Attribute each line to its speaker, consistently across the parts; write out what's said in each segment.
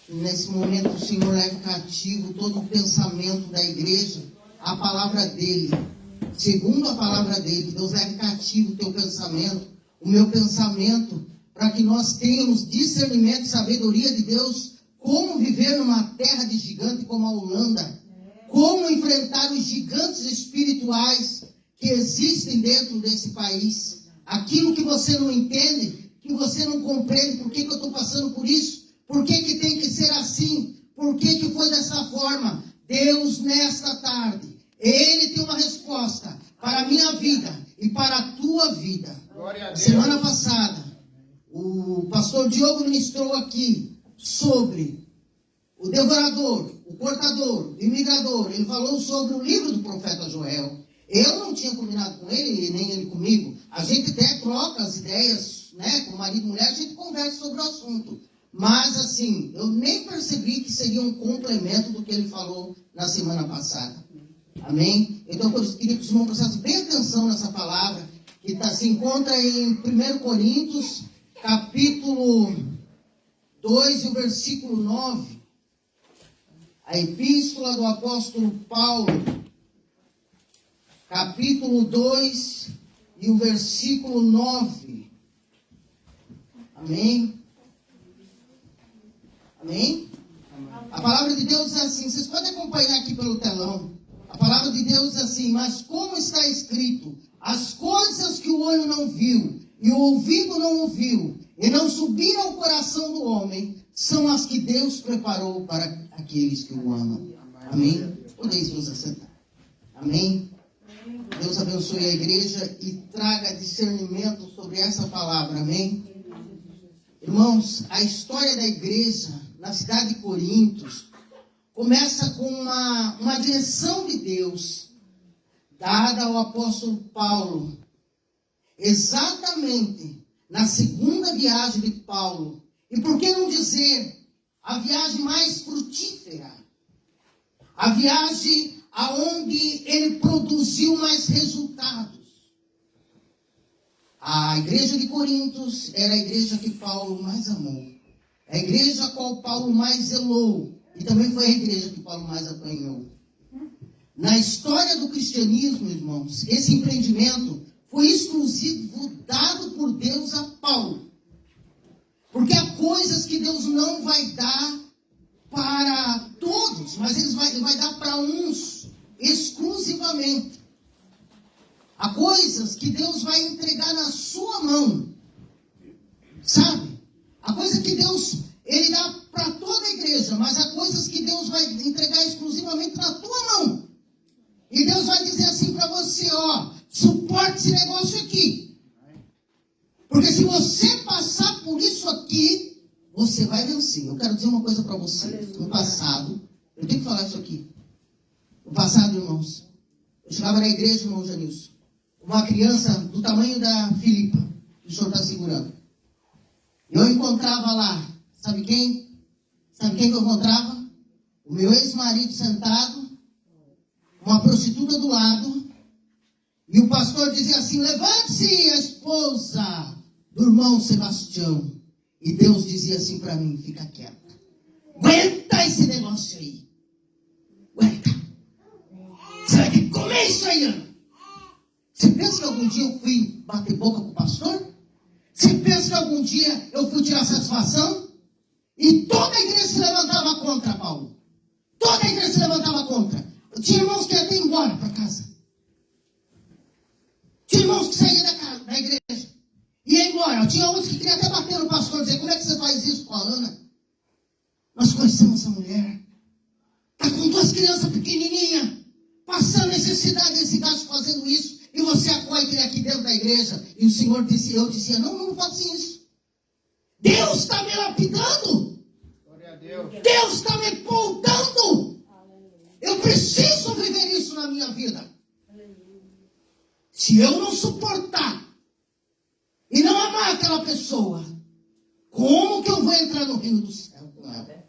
Speaker 1: Nesse momento o Senhor leva cativo todo o pensamento da igreja, a palavra dele, segundo a palavra dele, que Deus leve cativo o teu pensamento, o meu pensamento, para que nós tenhamos discernimento e sabedoria de Deus, como viver numa terra de gigante como a Holanda, como enfrentar os gigantes espirituais que existem dentro desse país, aquilo que você não entende, que você não compreende, por que eu estou passando por isso, por que tem que ser assim, por que foi dessa forma. Deus, nesta tarde, Ele tem uma resposta para a minha vida e para a tua vida. Semana passada, o pastor Diogo ministrou aqui sobre o devorador, o cortador, o imigrador. Ele falou sobre o livro do profeta Joel. Eu não tinha combinado com ele, nem ele comigo. A gente até troca as ideias, né? Com marido e mulher, a gente conversa sobre o assunto. Mas assim, eu nem percebi que seria um complemento do que ele falou na semana passada. Amém? Então, eu queria que os irmãos prestassem bem atenção nessa palavra, que se encontra em 1 Coríntios, capítulo 2, e o versículo 9. A epístola do apóstolo Paulo, capítulo 2, e o versículo 9. Amém? Amém? A palavra de Deus é assim, vocês podem acompanhar aqui pelo telão. A palavra de Deus é assim: mas como está escrito, as coisas que o olho não viu, e o ouvido não ouviu, e não subiram ao coração do homem, são as que Deus preparou para aqueles que o amam. Amém? Podeis vos assentar. Amém? Deus abençoe a igreja e traga discernimento sobre essa palavra. Amém? Irmãos, a história da igreja na cidade de Corintos começa com uma direção de Deus dada ao apóstolo Paulo, exatamente na segunda viagem de Paulo. E por que não dizer a viagem mais frutífera? A viagem aonde ele produziu mais resultados. A igreja de Corintos era a igreja que Paulo mais amou. A igreja a qual Paulo mais zelou. E também foi a igreja que Paulo mais apanhou. Na história do cristianismo, irmãos, esse empreendimento foi exclusivo dado por Deus a Paulo. Porque há coisas que Deus não vai dar para todos, mas Ele vai dar para uns exclusivamente. Há coisas que Deus vai entregar na sua mão. Sabe? Há coisa que Deus, Ele dá para toda a igreja, mas há coisas que Deus vai entregar exclusivamente na tua mão. E Deus vai dizer assim para você, ó, suporte esse negócio aqui. Porque se você passar por isso aqui, você vai vencer. Eu quero dizer uma coisa para você. No passado, eu tenho que falar isso aqui. No passado, irmãos, eu chegava na igreja, irmão Janilson, uma criança do tamanho da Filipa, que o senhor está segurando. Eu encontrava lá, sabe quem? Sabe quem que eu encontrava? O meu ex-marido sentado, uma prostituta do lado, e o pastor dizia assim, levante-se a esposa do irmão Sebastião. E Deus dizia assim para mim, fica quieta. Aguenta esse negócio aí. Aguenta. Você vai ter que comer isso aí, Ana. Você pensa que algum dia eu fui bater boca com o pastor? Você pensa que algum dia eu fui tirar satisfação? E toda a igreja se levantava contra Paulo. Toda a igreja se levantava contra. Tinha irmãos que iam até embora para casa. Tinha irmãos que saíam da igreja. Ia embora. Tinha outros que queriam até bater no pastor e dizer, como é que você faz isso com a Ana? Nós conhecemos essa mulher. Está com duas crianças pequenininhas, passando necessidade desse gasto fazendo isso. E você acolhe ele aqui dentro da igreja. E o Senhor disse, eu dizia, não faça isso. Deus está me lapidando. Glória a Deus. Deus está me poldando. Eu preciso viver isso na minha vida. Se eu não suportar e não amar aquela pessoa, como que eu vou entrar no reino do céu com ela?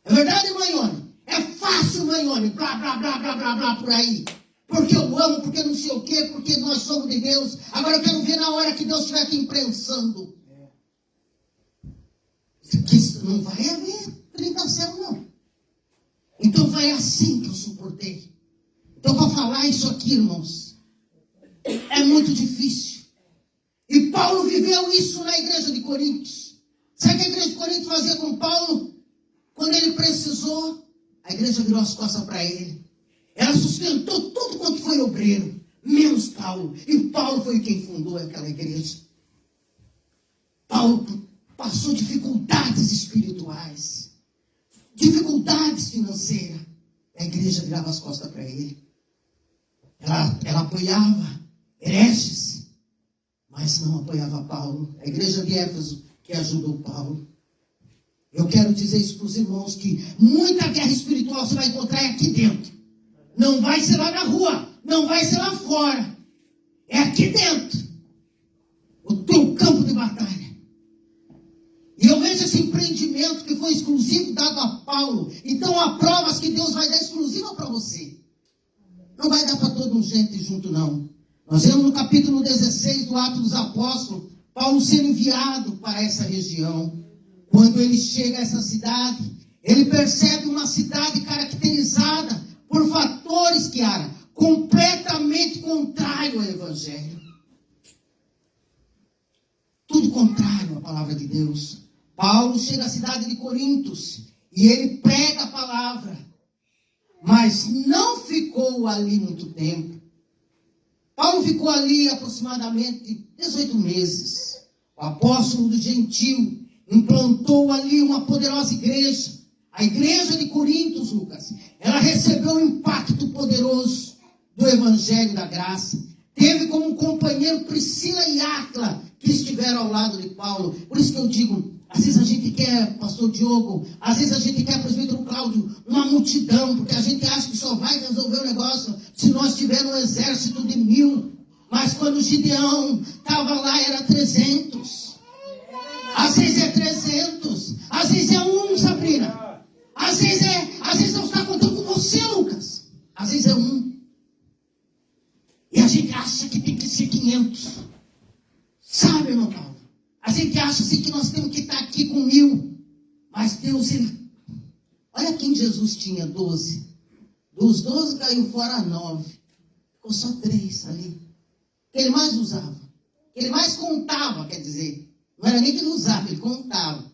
Speaker 1: É verdade, Maione? É fácil, Maione, blá, blá, blá, blá, blá, blá, por aí. porque eu amo, porque não sei o quê, porque nós somos de Deus. Agora eu quero ver na hora que Deus estiver te imprensando. Que não vai haver tentação, não. Então foi assim que eu suportei. Então, para falar isso aqui, irmãos, é muito difícil. E Paulo viveu isso na igreja de Coríntios. Sabe o que a igreja de Coríntios fazia com Paulo? Quando ele precisou, a igreja virou as costas para ele. Ela sustentou tudo quanto foi obreiro, menos Paulo. E Paulo foi quem fundou aquela igreja. Paulo passou dificuldades espirituais, dificuldades financeiras. A igreja virava as costas para ele. Ela apoiava hereges, mas não apoiava Paulo. A igreja de Éfeso que ajudou Paulo. Eu quero dizer isso para os irmãos, que muita guerra espiritual você vai encontrar aqui dentro. Não vai ser lá na rua, não vai ser lá fora. É aqui dentro. O teu campo de batalha. E eu vejo esse empreendimento que foi exclusivo dado a Paulo. Então há provas que Deus vai dar exclusiva para você. Não vai dar para todo um gente junto, não. Nós vemos no capítulo 16 do Atos dos Apóstolos, Paulo sendo enviado para essa região. Quando ele chega a essa cidade, ele percebe uma cidade caracterizada por fatores, Kiara, completamente contrário ao Evangelho. Tudo contrário à palavra de Deus. Paulo chega à cidade de Coríntios e ele prega a palavra. Mas não ficou ali muito tempo. Paulo ficou ali aproximadamente 18 meses. O apóstolo do Gentil implantou ali uma poderosa igreja. A igreja de Coríntios, Lucas, ela recebeu um impacto poderoso do Evangelho da Graça. Teve como companheiro Priscila e Áquila, que estiveram ao lado de Paulo. Por isso que eu digo, às vezes a gente quer, pastor Diogo, às vezes a gente quer, presbítero Cláudio, uma multidão, porque a gente acha que só vai resolver o negócio se nós tivermos um exército de 1000. Mas quando Gideão estava lá, era 300. Às vezes é 300, às vezes é 1, Sabrina. Às vezes Deus está contando com você, Lucas. Às vezes é 1. E a gente acha que tem que ser 500. Sabe, irmão Paulo? A gente acha assim que nós temos que estar aqui com 1000. Mas Deus, ele... Olha quem Jesus tinha, 12. Dos 12 caiu fora 9. Ficou só 3 ali. Que ele mais usava. Que ele mais contava, quer dizer. Não era nem que ele usava, ele contava.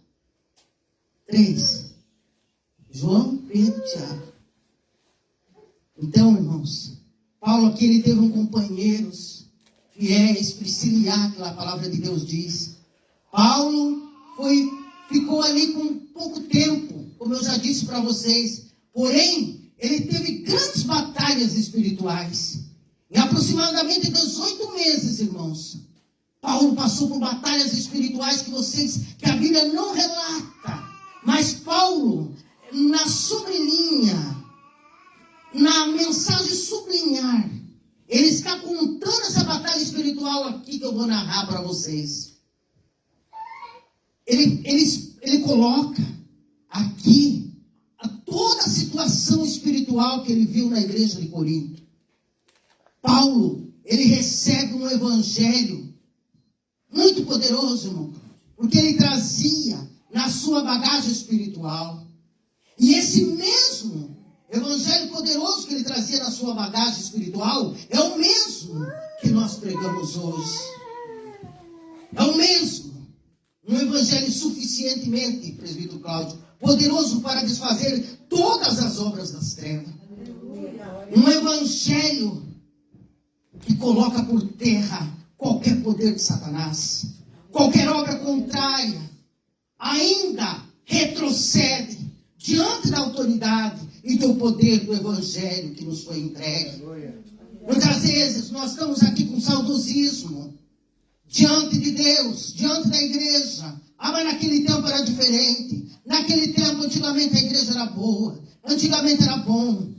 Speaker 1: 3. João, Pedro, Tiago. Então, irmãos, Paulo aqui ele teve companheiros fiéis, Priscila e Áquila, a palavra de Deus diz. Paulo ficou ali com pouco tempo, como eu já disse para vocês. Porém, ele teve grandes batalhas espirituais. Em aproximadamente 18 meses, irmãos, Paulo passou por batalhas espirituais que a Bíblia não relata. Mas Paulo, na sobrelinha, na mensagem sublinhar, ele está contando essa batalha espiritual aqui que eu vou narrar para vocês. Ele coloca aqui toda a situação espiritual que ele viu na igreja de Corinto. Paulo, ele recebe um evangelho muito poderoso, irmão, porque ele trazia na sua bagagem espiritual. E esse mesmo evangelho poderoso que ele trazia na sua bagagem espiritual é o mesmo que nós pregamos hoje. É o mesmo. Um evangelho suficientemente, presbítero Cláudio, poderoso para desfazer todas as obras das trevas. Um evangelho que coloca por terra qualquer poder de Satanás, qualquer obra contrária, ainda retrocede diante da autoridade e do poder do evangelho que nos foi entregue. Muitas vezes nós estamos aqui com saudosismo diante de Deus, diante da igreja. Mas naquele tempo era diferente. Naquele tempo, antigamente a igreja era boa, antigamente era bom.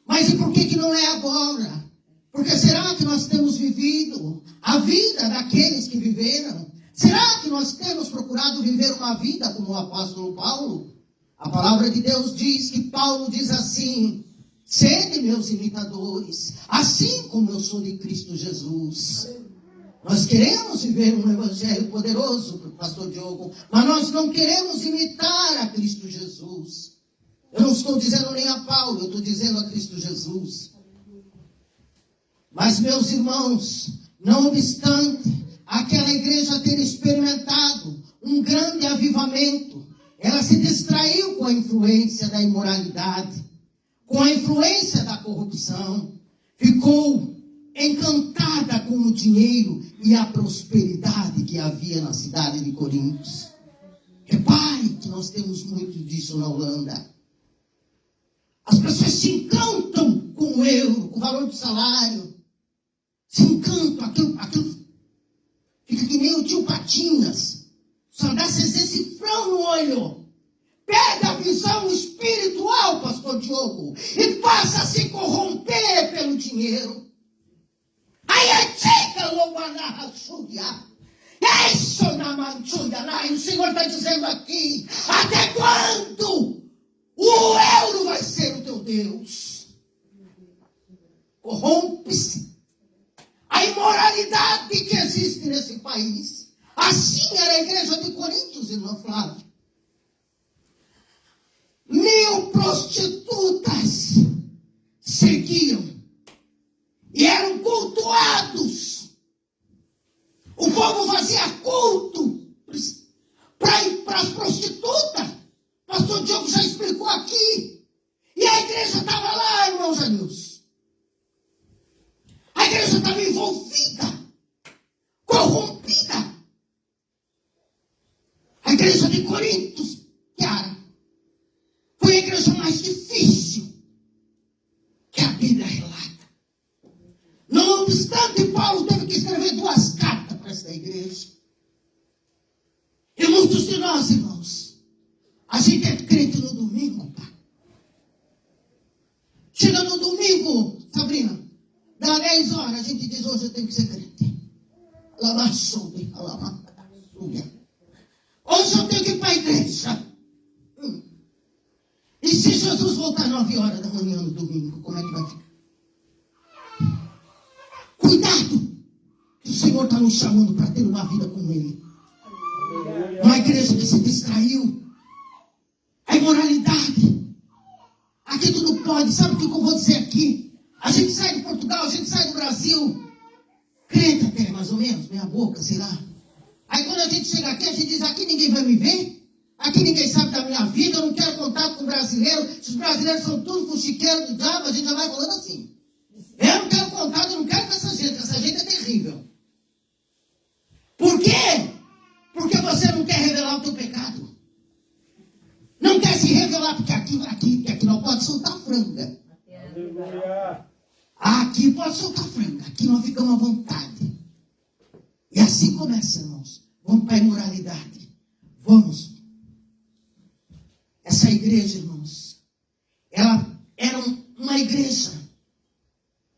Speaker 1: Mas e por que não é agora? Porque será que nós temos vivido a vida daqueles que viveram? Será que nós temos procurado viver uma vida como o apóstolo Paulo? A palavra de Deus diz que Paulo diz assim: Sede meus imitadores, assim como eu sou de Cristo Jesus. Nós queremos viver um evangelho poderoso, pastor Diogo, mas nós não queremos imitar a Cristo Jesus. Eu não estou dizendo nem a Paulo, eu estou dizendo a Cristo Jesus. Mas, meus irmãos, não obstante aquela igreja ter experimentado um grande avivamento, ela se distraiu com a influência da imoralidade, com a influência da corrupção, ficou encantada com o dinheiro e a prosperidade que havia na cidade de Corinto. Repare que nós temos muito disso na Holanda. As pessoas se encantam com o euro, com o valor do salário. Se encantam, aquilo fica que nem o tio Patinhas. Só dá esse cifrão no olho. Pega a visão espiritual, pastor Diogo, e passa a se corromper pelo dinheiro. Aí é tica, lobanarra, súbia. É isso na manchúria, o Senhor está dizendo aqui, até quando o euro vai ser o teu Deus? Corrompe-se. A imoralidade que existe nesse país. Assim era a igreja de Corinto, irmã Flávia. 1000 prostitutas seguiam e eram cultuados. O povo fazia culto para as prostitutas. Pastor Diogo já explicou aqui. E a igreja estava lá, irmão Janilson. A igreja estava envolvida, corrompida. A igreja de Corinto, cara, foi a igreja mais difícil que a Bíblia relata. Não obstante, Paulo teve que escrever 2 cartas para essa igreja. E muitos de nós, irmãos, a gente é crente no domingo, pá. Chega no domingo, Sabrina, dá 10 horas, a gente diz, hoje eu tenho que ser crente. Alabaçubi, alabaçubi. Hoje eu tenho que ir para a igreja. E se Jesus voltar 9 horas da manhã no domingo, como é que vai ficar? Cuidado, que o Senhor está nos chamando para ter uma vida com Ele. Uma igreja que se distraiu. A imoralidade. Aqui tudo pode. Sabe o que eu vou dizer aqui? A gente sai de Portugal, a gente sai do Brasil. Crente até, mais ou menos, meia boca, sei lá. Aí quando a gente chega aqui, a gente diz, aqui ninguém vai me ver. Aqui ninguém sabe da minha vida, eu não quero contato com brasileiro. Se os brasileiros são todos fuxiqueiros do diabo, a gente já vai falando assim. Eu não quero contato, eu não quero com essa gente é terrível. Por quê? Porque você não quer revelar o teu pecado. Não quer se revelar, porque aqui não pode soltar franga. Aqui pode soltar franga, aqui nós ficamos à vontade. E assim começa, irmãos. Vamos para a imoralidade. Vamos. Essa igreja, irmãos, ela era uma igreja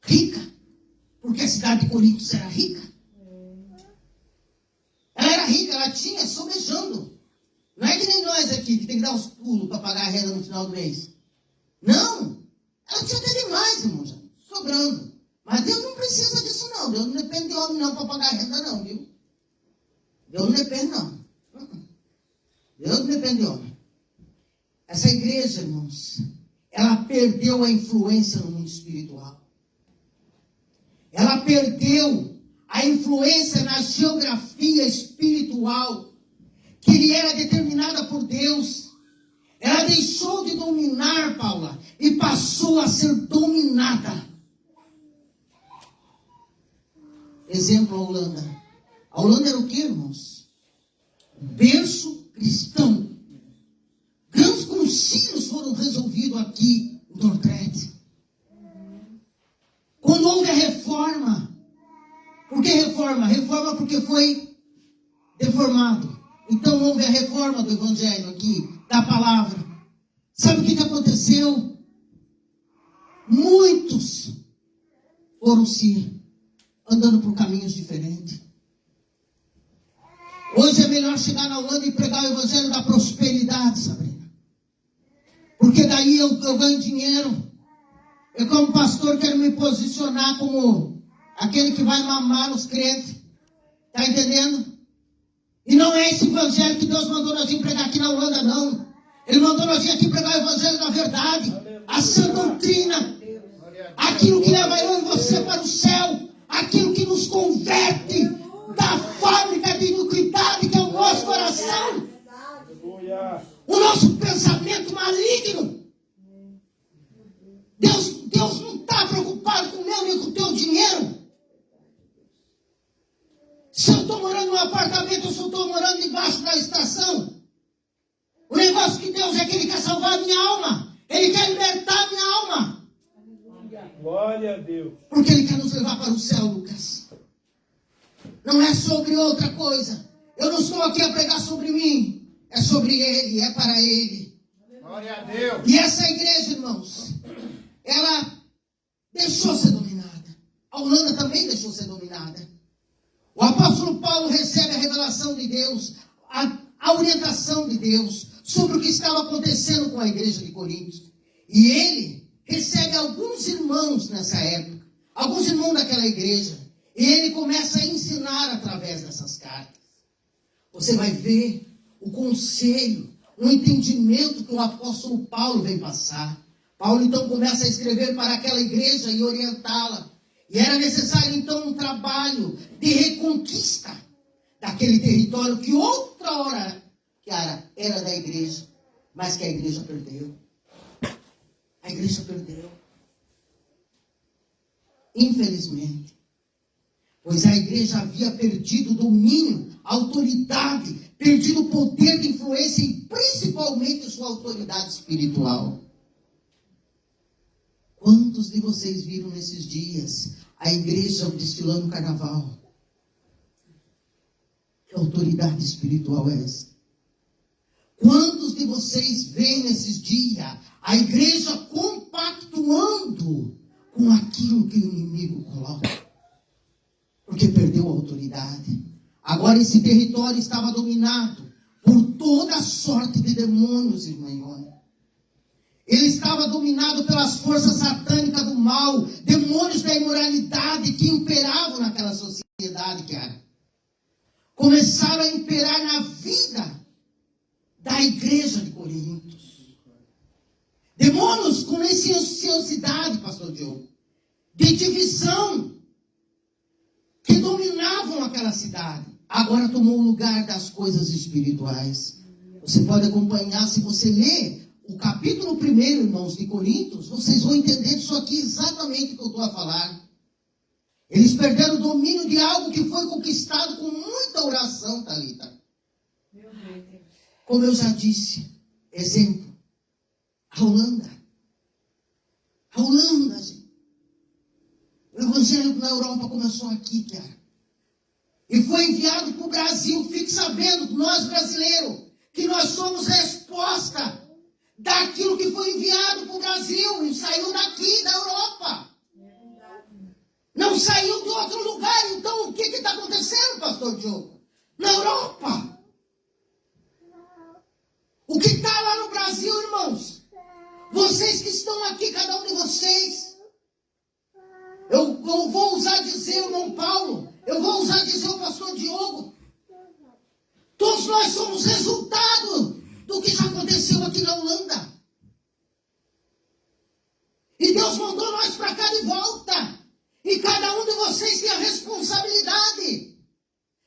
Speaker 1: rica, porque a cidade de Corinto era rica. Ela era rica, ela tinha sobejando. Não é que nem nós aqui, que tem que dar os pulos para pagar a renda no final do mês. Não. Ela tinha até demais, irmãos, sobrando. Mas Deus não precisa disso, não. Deus não depende de homem, não, para pagar a renda, não, viu? Deus não depende, não. Deus não depende de homem. Essa igreja, irmãos, ela perdeu a influência no mundo espiritual. Ela perdeu a influência na geografia espiritual que lhe era determinada por Deus. Ela deixou de dominar, Paula, e passou a ser dominada. Exemplo, a Holanda. A Holanda era o quê, irmãos? Berço cristão. Grandes concílios foram resolvidos aqui em Dordrecht. Quando houve a reforma. Por que reforma? Reforma porque foi deformado. Então houve a reforma do evangelho aqui, da palavra. Sabe o que aconteceu? Muitos foram se andando por caminhos diferentes. Hoje é melhor chegar na Holanda e pregar o evangelho da prosperidade, Sabrina. Porque daí eu ganho dinheiro. Eu, como pastor, quero me posicionar como aquele que vai mamar os crentes. Está entendendo? E não é esse evangelho que Deus mandou nós vir pregar aqui na Holanda, não. Ele mandou nós vir aqui pregar o evangelho da verdade, a sã doutrina, aquilo que leva eu e você para o céu, aquilo que nos converte da fábrica de iniquidade que é o nosso coração, o nosso pensamento maligno. Deus não está preocupado com o meu nem com o teu dinheiro. Se eu estou morando num apartamento ou se eu estou morando debaixo da estação, o negócio que Deus é que Ele quer salvar a minha alma. Ele quer libertar a minha alma.
Speaker 2: Glória a Deus.
Speaker 1: Porque Ele quer nos levar para o céu, Lucas. Não é sobre outra coisa. Eu não estou aqui a pregar sobre mim. É sobre Ele, é para Ele.
Speaker 2: Glória a Deus.
Speaker 1: E essa igreja, irmãos, ela deixou ser dominada. A Holanda também deixou ser dominada. O apóstolo Paulo recebe a revelação de Deus, a orientação de Deus sobre o que estava acontecendo com a igreja de Corinto. E ele recebe alguns irmãos nessa época, alguns irmãos daquela igreja. E ele começa a ensinar através dessas cartas. Você vai ver o conselho, o entendimento que o apóstolo Paulo vem passar. Paulo então começa a escrever para aquela igreja e orientá-la. E era necessário então um trabalho de reconquista daquele território que outra hora era da igreja, mas que a igreja perdeu. A igreja perdeu. Infelizmente. Pois a igreja havia perdido o domínio, a autoridade, perdido o poder de influência e principalmente sua autoridade espiritual. Quantos de vocês viram nesses dias a igreja desfilando o carnaval? Que autoridade espiritual é essa? Quantos de vocês veem nesses dias a igreja compactuando com aquilo que o inimigo coloca? Porque perdeu a autoridade. Agora esse território estava dominado por toda sorte de demônios, irmã Ione. Ele estava dominado pelas forças satânicas do mal, demônios da imoralidade que imperavam naquela sociedade, cara. Começaram a imperar na vida da igreja de Corinto. Demônios com licenciosidade, pastor Diogo, de divisão, que dominavam aquela cidade. Agora tomou o lugar das coisas espirituais. Você pode acompanhar, se você ler o capítulo 1, irmãos, de Coríntios, vocês vão entender isso aqui exatamente o que eu estou a falar. Eles perderam o domínio de algo que foi conquistado com muita oração, Thalita. Como eu já disse, exemplo, a Holanda. A Holanda, gente. O evangelho na Europa começou aqui, cara. E foi enviado para o Brasil. Fique sabendo, nós brasileiros, que nós somos resposta daquilo que foi enviado para o Brasil e saiu daqui, da Europa. Não saiu de outro lugar. Então, o que está acontecendo, pastor Diogo? Na Europa. O que está lá no Brasil, irmãos? Vocês que estão aqui, cada um de vocês. Eu vou usar dizer o irmão Paulo. Eu vou usar dizer o pastor Diogo. Todos nós somos resultado do que já aconteceu aqui na Holanda. E Deus mandou nós para cá de volta. E cada um de vocês tem a responsabilidade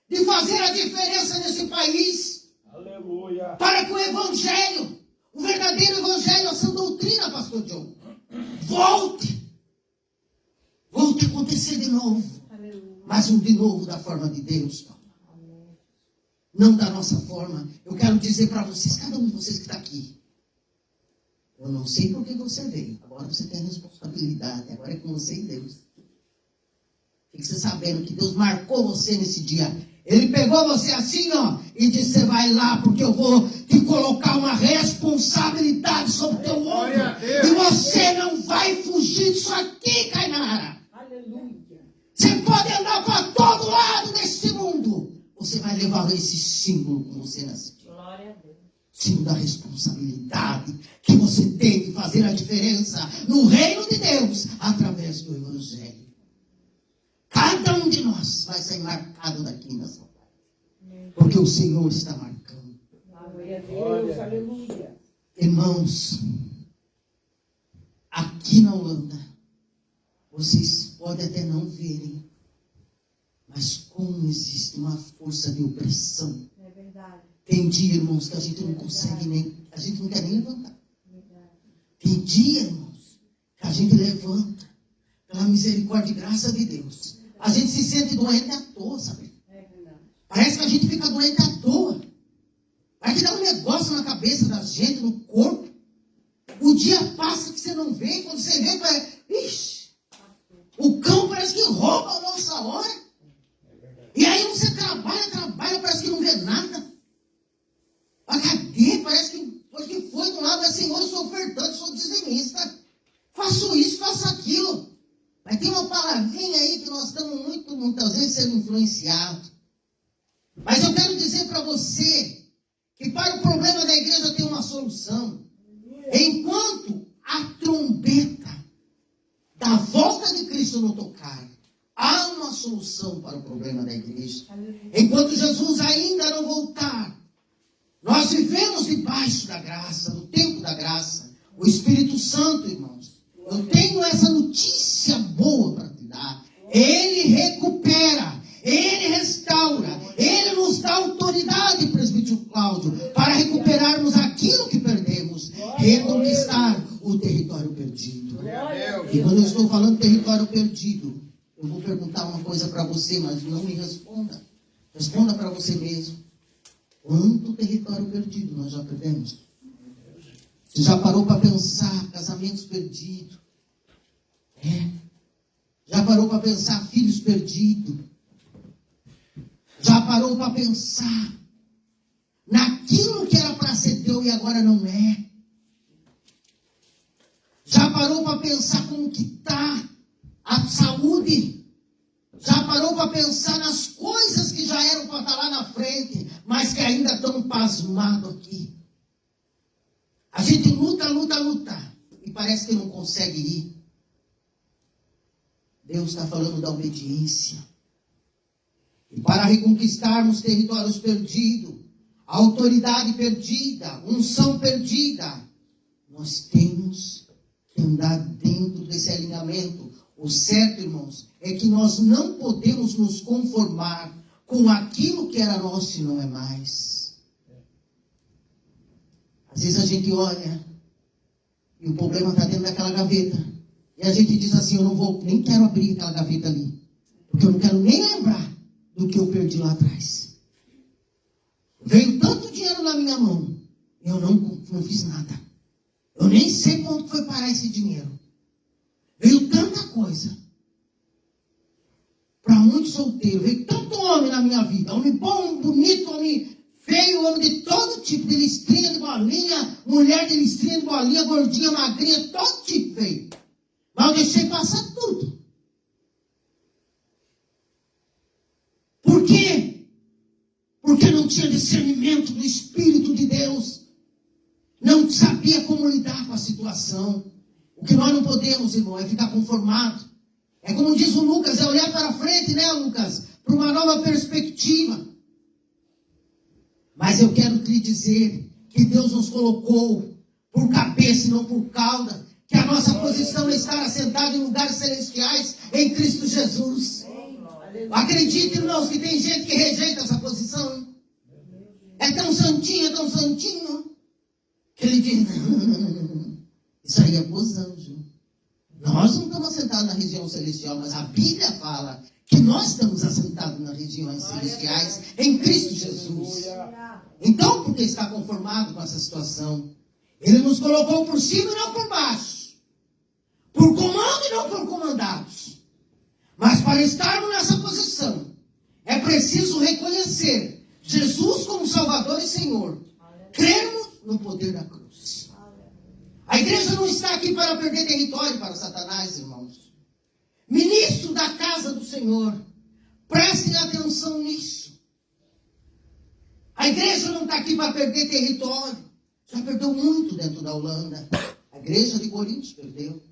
Speaker 1: de fazer a diferença nesse país.
Speaker 2: Aleluia.
Speaker 1: Para que o evangelho, o verdadeiro evangelho, a sã doutrina, pastor Diogo, volte a acontecer de novo. Aleluia. Mas de novo da forma de Deus, Paulo. Não da nossa forma. Eu quero dizer para vocês, cada um de vocês que está aqui, eu não sei por que você veio. Agora você tem a responsabilidade. Agora é com você e Deus. Fique você sabendo que Deus marcou você nesse dia. Ele pegou você assim, ó, e disse, você vai lá, porque eu vou te colocar uma responsabilidade sobre o teu ombro. E você não vai fugir disso aqui, Cainara. Aleluia. Você pode andar para todo lado desse mundo. Você vai levar esse símbolo com você nesse dia.
Speaker 3: Glória a Deus.
Speaker 1: sim da responsabilidade que você tem de fazer a diferença no reino de Deus através do Evangelho. Cada um de nós vai ser marcado daqui nessa tarde, porque o Senhor está marcando.
Speaker 3: Glória a Deus, aleluia.
Speaker 1: Irmãos, aqui na Holanda, vocês podem até não verem, mas como existe uma força de opressão.
Speaker 3: É verdade.
Speaker 1: Tem dia, irmãos, que a gente não consegue nem, a gente não quer nem levantar. Tem dia, irmãos, que a gente levanta pela misericórdia e graça de Deus. A gente se sente doente à toa, sabe?
Speaker 3: É verdade.
Speaker 1: Parece que a gente fica doente à toa. Vai te dar um negócio na cabeça da gente, no corpo. O dia passa que você não vê, quando você vê, parece, ixi, o cão parece que rouba a nossa hora. E aí você trabalha, parece que não vê nada. A cadeia parece que foi do lado, mas Senhor, eu sou ofertante, sou dizimista. Faço isso, faço aquilo. Mas tem uma palavrinha aí que nós estamos muitas vezes sendo influenciados. Mas eu quero dizer para você que para o problema da igreja tem uma solução. Enquanto a trombeta da volta de Cristo não tocar, há uma solução para o problema da igreja. Enquanto Jesus ainda não voltar, nós vivemos debaixo da graça, no tempo da graça. O Espírito Santo, irmãos, eu tenho essa notícia boa para te dar. Ele recupera, Ele restaura, Ele nos dá autoridade, presbítero Cláudio, para recuperarmos aquilo que perdemos, reconquistar o território perdido. E quando eu estou falando território perdido, eu vou perguntar uma coisa para você, mas não me responda. Responda para você mesmo. Quanto território perdido nós já perdemos? Você já parou para pensar casamentos perdidos? Já parou para pensar filhos perdidos? Já parou para pensar naquilo que era para ser teu e agora não é? Já parou para pensar como que está a saúde? Já parou para pensar nas coisas que já eram para estar lá na frente, mas que ainda estão pasmados aqui? A gente luta, e parece que não consegue ir. Deus está falando da obediência. E para reconquistarmos territórios perdidos, autoridade perdida, unção perdida, nós temos que andar dentro desse alinhamento. O certo, irmãos, é que nós não podemos nos conformar com aquilo que era nosso e não é mais. Às vezes a gente olha e o problema está dentro daquela gaveta. E a gente diz assim, eu não vou, nem quero abrir aquela gaveta ali. Porque eu não quero nem lembrar do que eu perdi lá atrás. Veio tanto dinheiro na minha mão, eu não fiz nada. Eu nem sei quanto foi parar esse dinheiro. Veio tanta coisa. Para muitos solteiros, veio tanto homem na minha vida. Homem bom, bonito, homem feio, homem de todo tipo, de listrinha, de bolinha, mulher de listrinha, de bolinha, gordinha, magrinha, todo tipo veio. Mas eu deixei passar tudo. Por quê? Porque não tinha discernimento do Espírito de Deus. Não sabia como lidar com a situação. O que nós não podemos, irmão, é ficar conformado. É como diz o Lucas, é olhar para frente, né, Lucas? Para uma nova perspectiva. Mas eu quero lhe dizer que Deus nos colocou por cabeça e não por cauda. Que a nossa posição é estar assentado em lugares celestiais em Cristo Jesus. Acredite, irmãos, que tem gente que rejeita essa posição. É tão santinho, que ele diz, não, isso aí é pros anjos. Nós não estamos assentados na região celestial, mas a Bíblia fala que nós estamos assentados nas regiões celestiais em Cristo Jesus. Então, por que está conformado com essa situação? Ele nos colocou por cima e não por baixo. Por comando e não por comandados. Mas para estarmos nessa posição, é preciso reconhecer Jesus como Salvador e Senhor. Crermos no poder da cruz. A igreja não está aqui para perder território para Satanás, irmãos. Ministro da casa do Senhor, prestem atenção nisso. A igreja não está aqui para perder território. Já perdeu muito dentro da Holanda. A igreja de Coríntios perdeu.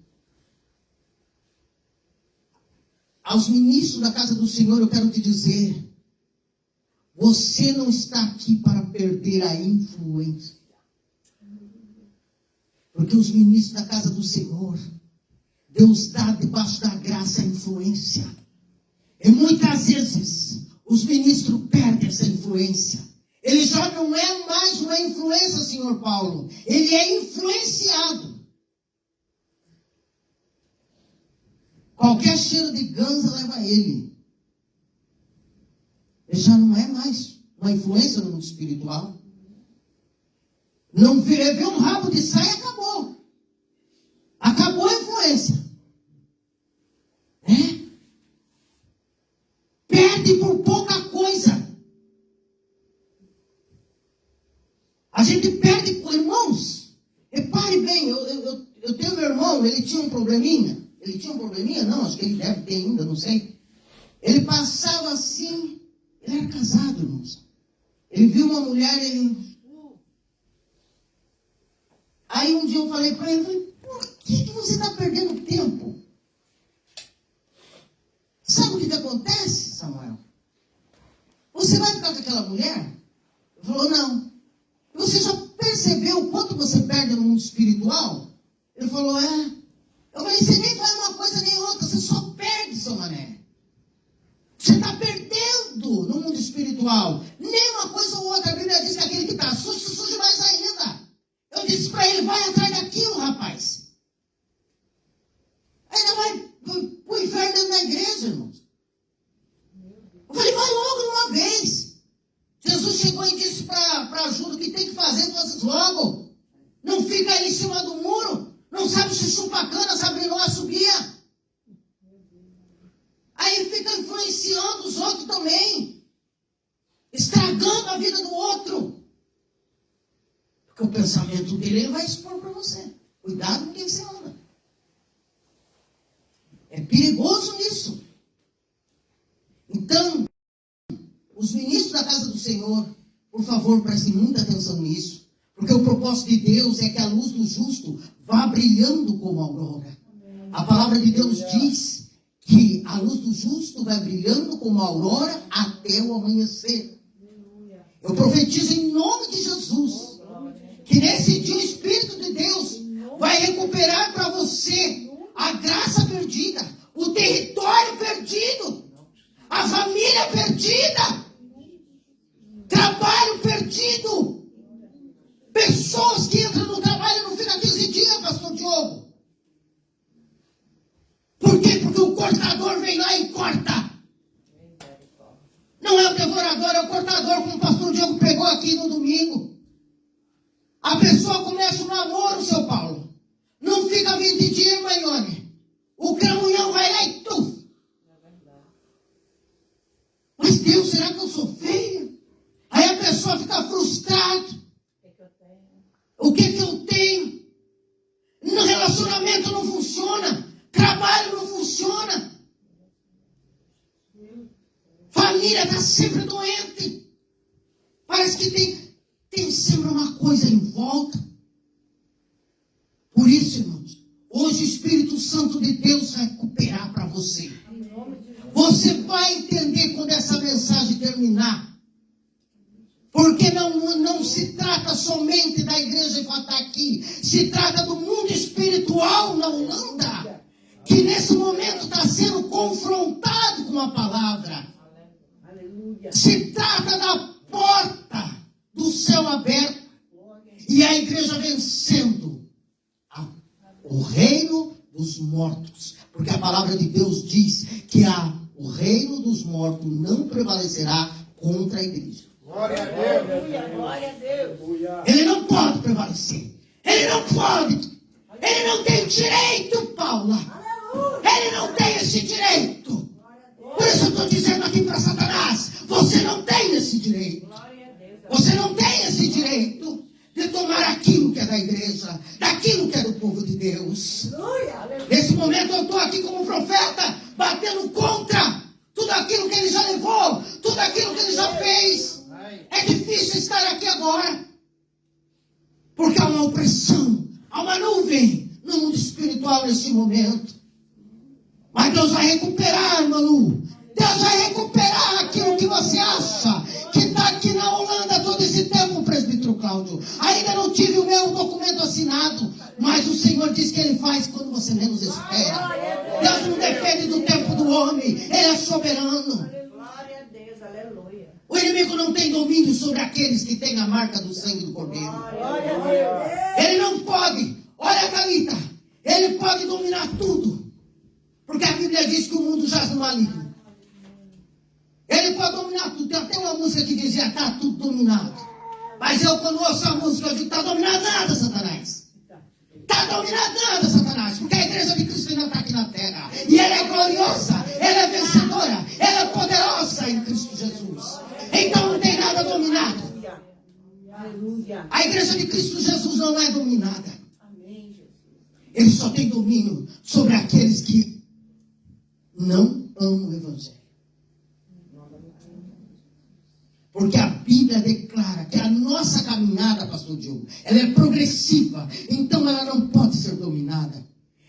Speaker 1: Aos ministros da casa do Senhor, eu quero te dizer, você não está aqui para perder a influência. Porque os ministros da casa do Senhor, Deus dá debaixo da graça a influência. E muitas vezes, os ministros perdem essa influência. Ele já não é mais uma influência, senhor Paulo. Ele é influenciado. Qualquer cheiro de ganza leva ele. Ele já não é mais uma influência no mundo espiritual. Não vê um rabo de saia, acabou. Acabou a influência. Perde por pouca coisa. A gente perde por irmãos. Repare bem, eu tenho meu irmão, ele tinha um probleminha. Ele tinha um probleminha? Não, acho que ele deve ter ainda, não sei. Ele passava assim, ele era casado, irmãos. Ele viu uma mulher, Aí um dia eu falei para ele, por que você está perdendo tempo? Sabe o que acontece, Samuel? Você vai ficar com aquela mulher? Ele falou, não. Você já percebeu o quanto você perde no mundo espiritual? Ele falou, é. Eu falei, você nem faz uma coisa nem outra, você só perde, seu mané. Você está perdendo no mundo espiritual. Nem uma coisa ou outra. A Bíblia diz que aquele que está sujo, suja mais ainda. Eu disse para ele, vai atrás daquilo, rapaz. Ainda vai pro inferno dentro da igreja, irmãos. Eu falei, vai logo de uma vez. Jesus chegou e disse para Judas que tem que fazer coisas logo. Não fica aí em cima do muro. Não sabe se chupa a cana, sabe não subia. Aí fica influenciando os outros também. Estragando a vida do outro. Porque o pensamento dele ele vai expor para você. Cuidado com quem você anda. É perigoso nisso. Então, os ministros da casa do Senhor, por favor, prestem muita atenção nisso. Porque o propósito de Deus é que a luz do justo vá brilhando como a aurora. A palavra de Deus diz que a luz do justo vai brilhando como a aurora até o amanhecer. Eu profetizo em nome de Jesus que nesse dia o Espírito de Deus vai recuperar para você a graça perdida, o território perdido, a família perdida, trabalho perdido. Pessoas que entram no trabalho e não ficam 15 dias, pastor Diogo. Por quê? Porque o cortador vem lá e corta. Não é o devorador, é o cortador, como o pastor Diogo pregou aqui no domingo. A pessoa começa um namoro, seu Paulo. Não fica 20 dias, Maione. O cramunhão vai lá e tu. Mas Deus, será que eu sou feia? Aí a pessoa fica frustrada. O que eu tenho? No relacionamento não funciona. Trabalho não funciona. Família está sempre doente. Parece que tem sempre uma coisa em volta. Por isso, irmãos, hoje o Espírito Santo de Deus vai cooperar para você. Você vai entender quando essa mensagem terminar. Porque não se trata somente da igreja aqui, se trata do mundo espiritual na Holanda, que nesse momento está sendo confrontado com a palavra. Se trata da porta do céu aberto e a igreja vencendo o reino dos mortos. Porque a palavra de Deus diz que o reino dos mortos não prevalecerá contra a igreja.
Speaker 2: Glória a Deus.
Speaker 3: Glória a Deus.
Speaker 1: Ele não pode prevalecer. Ele não pode. Ele não tem direito, Paula. Ele não tem esse direito. Por isso eu estou dizendo aqui para Satanás, você não tem esse direito. Você não tem esse direito de tomar aquilo que é da igreja, daquilo que é do povo de Deus. Nesse momento eu estou aqui como profeta, batendo contra tudo aquilo que ele já levou, tudo aquilo que ele já fez. É difícil estar aqui agora. Porque há uma opressão, há uma nuvem no mundo espiritual neste momento. Mas Deus vai recuperar, Manu. Deus vai recuperar aquilo que você acha que está aqui na Holanda todo esse tempo, presbítero Cláudio. Ainda não tive o meu documento assinado, mas o Senhor diz que Ele faz quando você menos espera. Deus não depende do tempo do homem, Ele é soberano.
Speaker 3: Glória a Deus, aleluia.
Speaker 1: O inimigo não tem domínio sobre aqueles que têm a marca do sangue do Cordeiro.
Speaker 3: Glória a Deus.
Speaker 1: Ele não pode, olha, Thalita, ele pode dominar tudo. Porque a Bíblia diz que o mundo jaz no maligno. Ele pode dominar tudo. Tem até uma música que dizia, está tudo dominado. Mas eu, quando ouço a música, eu digo, está dominado nada, Satanás. Está dominado nada, Satanás. Porque a igreja de Cristo ainda está aqui na terra. E ela é gloriosa, ela é vencedora, ela é poderosa em Cristo Jesus. Então não tem nada dominado.
Speaker 3: Aleluia.
Speaker 1: A igreja de Cristo Jesus não é dominada.
Speaker 3: Amém, Jesus.
Speaker 1: Ele só tem domínio sobre aqueles que não amam o Evangelho. Porque a Bíblia declara que a nossa caminhada, pastor Diogo, ela é progressiva. Então ela não pode ser dominada.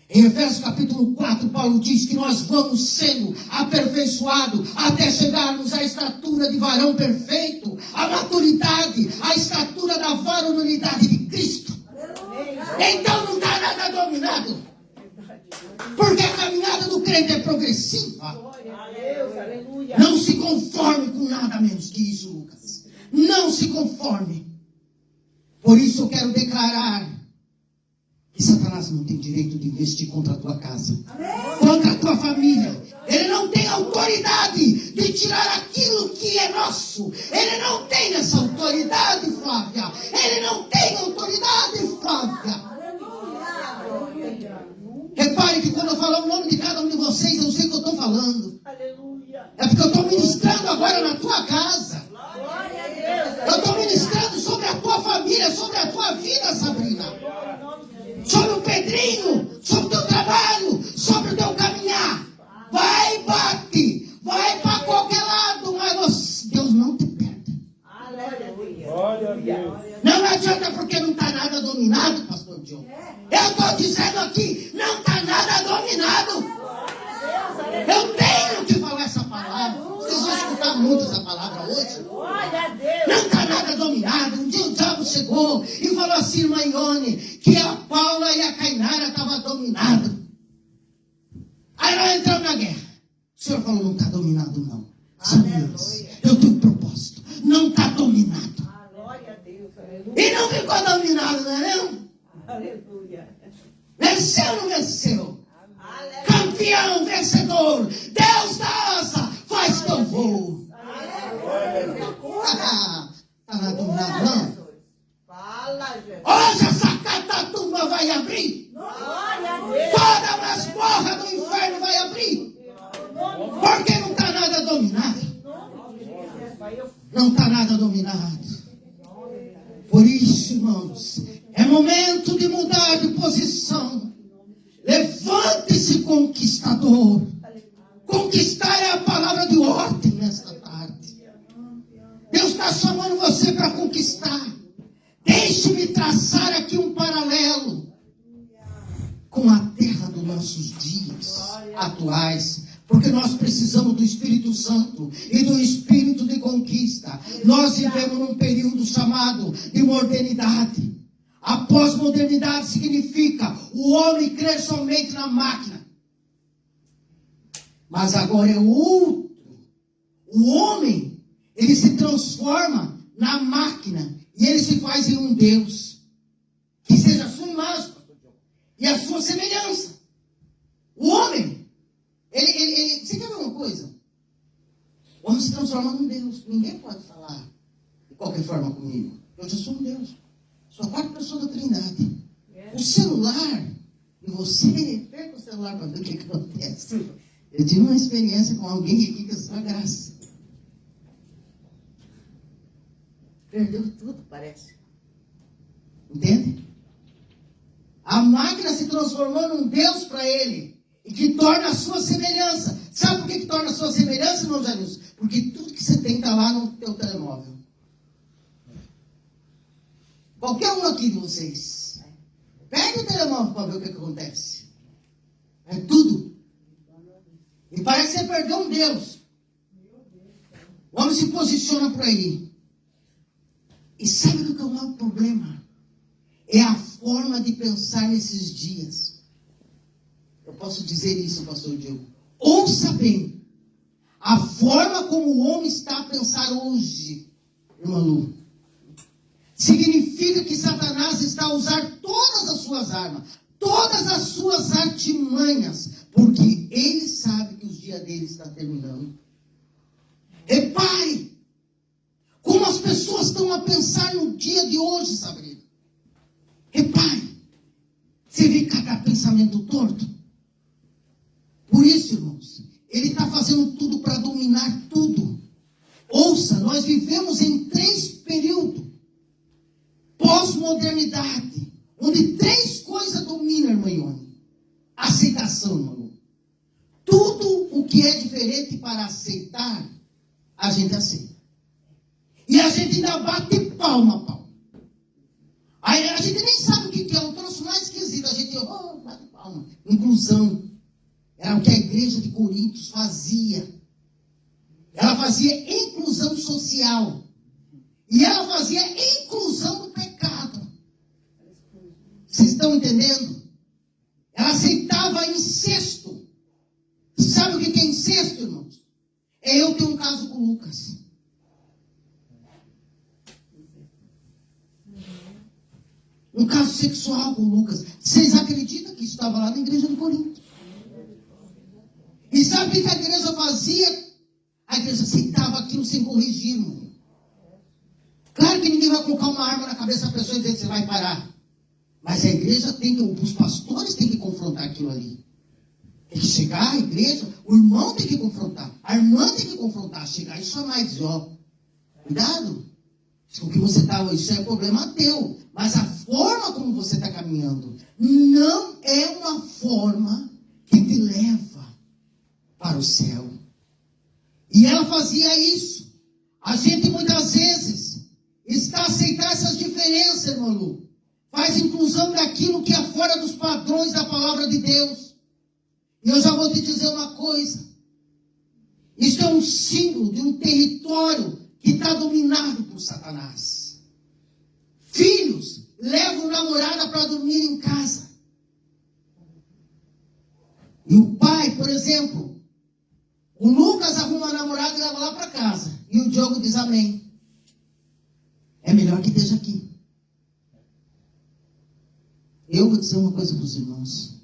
Speaker 1: Em Efésios capítulo 4, Paulo diz que nós vamos sendo aperfeiçoados até chegarmos à estatura de varão perfeito, à maturidade, à estatura da varonilidade de Cristo. Então não está nada dominado. Porque a caminhada do crente é progressiva.
Speaker 3: Glória a Deus, aleluia.
Speaker 1: Não se conforme com nada menos que isso, Lucas. Não se conforme. Por isso eu quero declarar que Satanás não tem direito de investir contra a tua casa, contra a tua família. Ele não tem autoridade de tirar aquilo que é nosso. Ele não tem essa autoridade, Flávia. Ele não tem autoridade, Flávia. Repare que quando eu falar o nome de cada um de vocês, eu sei o que eu estou falando.
Speaker 3: Aleluia.
Speaker 1: É porque eu estou ministrando agora na tua casa.
Speaker 3: Glória a Deus.
Speaker 1: Eu estou ministrando sobre a tua família, sobre a tua vida, Sabrina. Sobre o Pedrinho, sobre o teu trabalho, sobre o teu caminhar. Vai e bate. Vai para qualquer lado, mas Deus não te perde.
Speaker 3: Aleluia.
Speaker 2: Glória a Deus.
Speaker 1: Não adianta porque não está nada dominado, pastor Diogo. Eu estou dizendo aqui, não está nada dominado. Eu tenho que falar essa palavra. Vocês vão escutar muito essa palavra hoje.
Speaker 3: Glória a Deus.
Speaker 1: Não está nada dominado. Um dia o diabo chegou e falou assim, irmã Ione, que a Paula e a Cainara estavam dominadas. Aí nós entramos na guerra. O senhor falou, não está dominado não. São Deus. Eu tenho um propósito. Não está dominado.
Speaker 3: Glória a Deus, aleluia.
Speaker 1: E não ficou dominado, não é não?
Speaker 3: Aleluia.
Speaker 1: Venceu ou não venceu?
Speaker 3: Aleluia.
Speaker 1: Campeão, vencedor. Deus da asa, faz teu voo. Está na dominado não?
Speaker 3: Fala, Jesus.
Speaker 1: Hoje essa catatumba vai abrir.
Speaker 3: Glória a Deus.
Speaker 1: Toda a masmorra do inferno vai abrir. Porque não está nada dominado. Não está nada dominado. Por isso, irmãos, é momento de mudar de posição. Levante-se, conquistador. Conquistar é a palavra de ordem nesta tarde. Deus está chamando você para conquistar. Deixe-me traçar aqui um paralelo com a terra dos nossos dias atuais. Porque nós precisamos do Espírito Santo e do Espírito de conquista. Nós vivemos num período chamado de modernidade. A pós-modernidade significa o homem crer somente na máquina. Mas agora é outro. O homem, ele se transforma na máquina e ele se faz em um Deus. Que seja a sua imagem e a sua semelhança. O homem, você quer ver uma coisa? O homem se transforma num Deus. Ninguém pode falar de qualquer forma comigo. Eu já sou um Deus. Sou a quarta pessoa da Trindade. O celular, e você pega o celular para ver o que acontece. Eu tive uma experiência com alguém aqui que é só graça. Perdeu tudo, parece. Entende? A máquina se transformou num Deus para ele. E que torna a sua semelhança. Sabe por que torna a sua semelhança, irmão Janilson? Porque tudo que você tem está lá no teu telemóvel. Qualquer um aqui de vocês. Pega o telemóvel para ver o que acontece. É tudo. E parece que você perdeu um Deus. O homem se posiciona por aí. E sabe o que é o maior problema? É a forma de pensar nesses dias. Eu posso dizer isso, pastor Diego. Ouça bem. A forma como o homem está a pensar hoje, irmã Lu, significa que Satanás está a usar todas as suas armas, todas as suas artimanhas, porque ele sabe que os dias dele estão terminando. Repare como as pessoas estão a pensar no dia de hoje, Sabrina. Repare. Você vê cada pensamento torto? Por isso, irmãos, ele está fazendo tudo para dominar tudo. Ouça, nós vivemos em 3 períodos. Pós-modernidade, onde 3 coisas dominam, irmã Ione. Aceitação, irmão. Tudo o que é diferente para aceitar, a gente aceita. E a gente ainda bate palma, palma. Aí a gente nem sabe o que é o troço mais esquisito. A gente, bate palma. Inclusão. Era o que a igreja de Coríntios fazia. Ela fazia inclusão social. E ela fazia inclusão do pecado. Vocês estão entendendo? Ela aceitava incesto. Sabe o que é incesto, irmãos? É eu ter um caso com o Lucas. Um caso sexual com o Lucas. Vocês acreditam que isso estava lá na igreja de Corinto? E sabe o que a igreja fazia? A igreja aceitava aquilo sem corrigir, irmão. Claro que ninguém vai colocar uma arma na cabeça da pessoa e dizer que você vai parar. Mas a igreja tem que, os pastores têm que confrontar aquilo ali. Tem que chegar à igreja, o irmão tem que confrontar, a irmã tem que confrontar, chegar e chamar e dizer, cuidado, o que você está, isso é problema teu. Mas a forma como você está caminhando não é uma forma que te leva para o céu. E ela fazia isso. A gente muitas vezes está a aceitar essas diferenças, irmão Lu. Faz inclusão daquilo que é fora dos padrões da palavra de Deus. E eu já vou te dizer uma coisa. Isso é um símbolo de um território que está dominado por Satanás. Filhos levam namorada para dormir em casa. E o pai, por exemplo, o Lucas arruma a namorada e leva lá para casa. E o Diogo diz amém. É melhor que esteja aqui. Eu vou dizer uma coisa para os irmãos.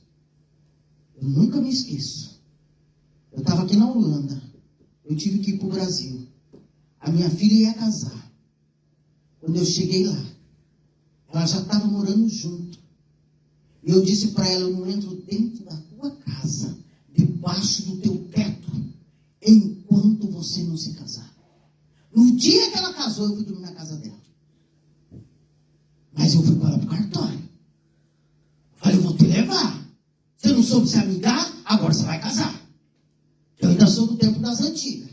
Speaker 1: Eu nunca me esqueço. Eu estava aqui na Holanda. Eu tive que ir para o Brasil. A minha filha ia casar. Quando eu cheguei lá, ela já estava morando junto. E eu disse para ela, eu não entro dentro da tua casa, debaixo do teu teto, enquanto você não se casar. No dia que ela casou, eu fui dormir na casa dela. Mas eu fui com ela para o cartório. Falei, eu vou te levar. Você não soube se amigar, agora você vai casar. Eu ainda sou do tempo das antigas.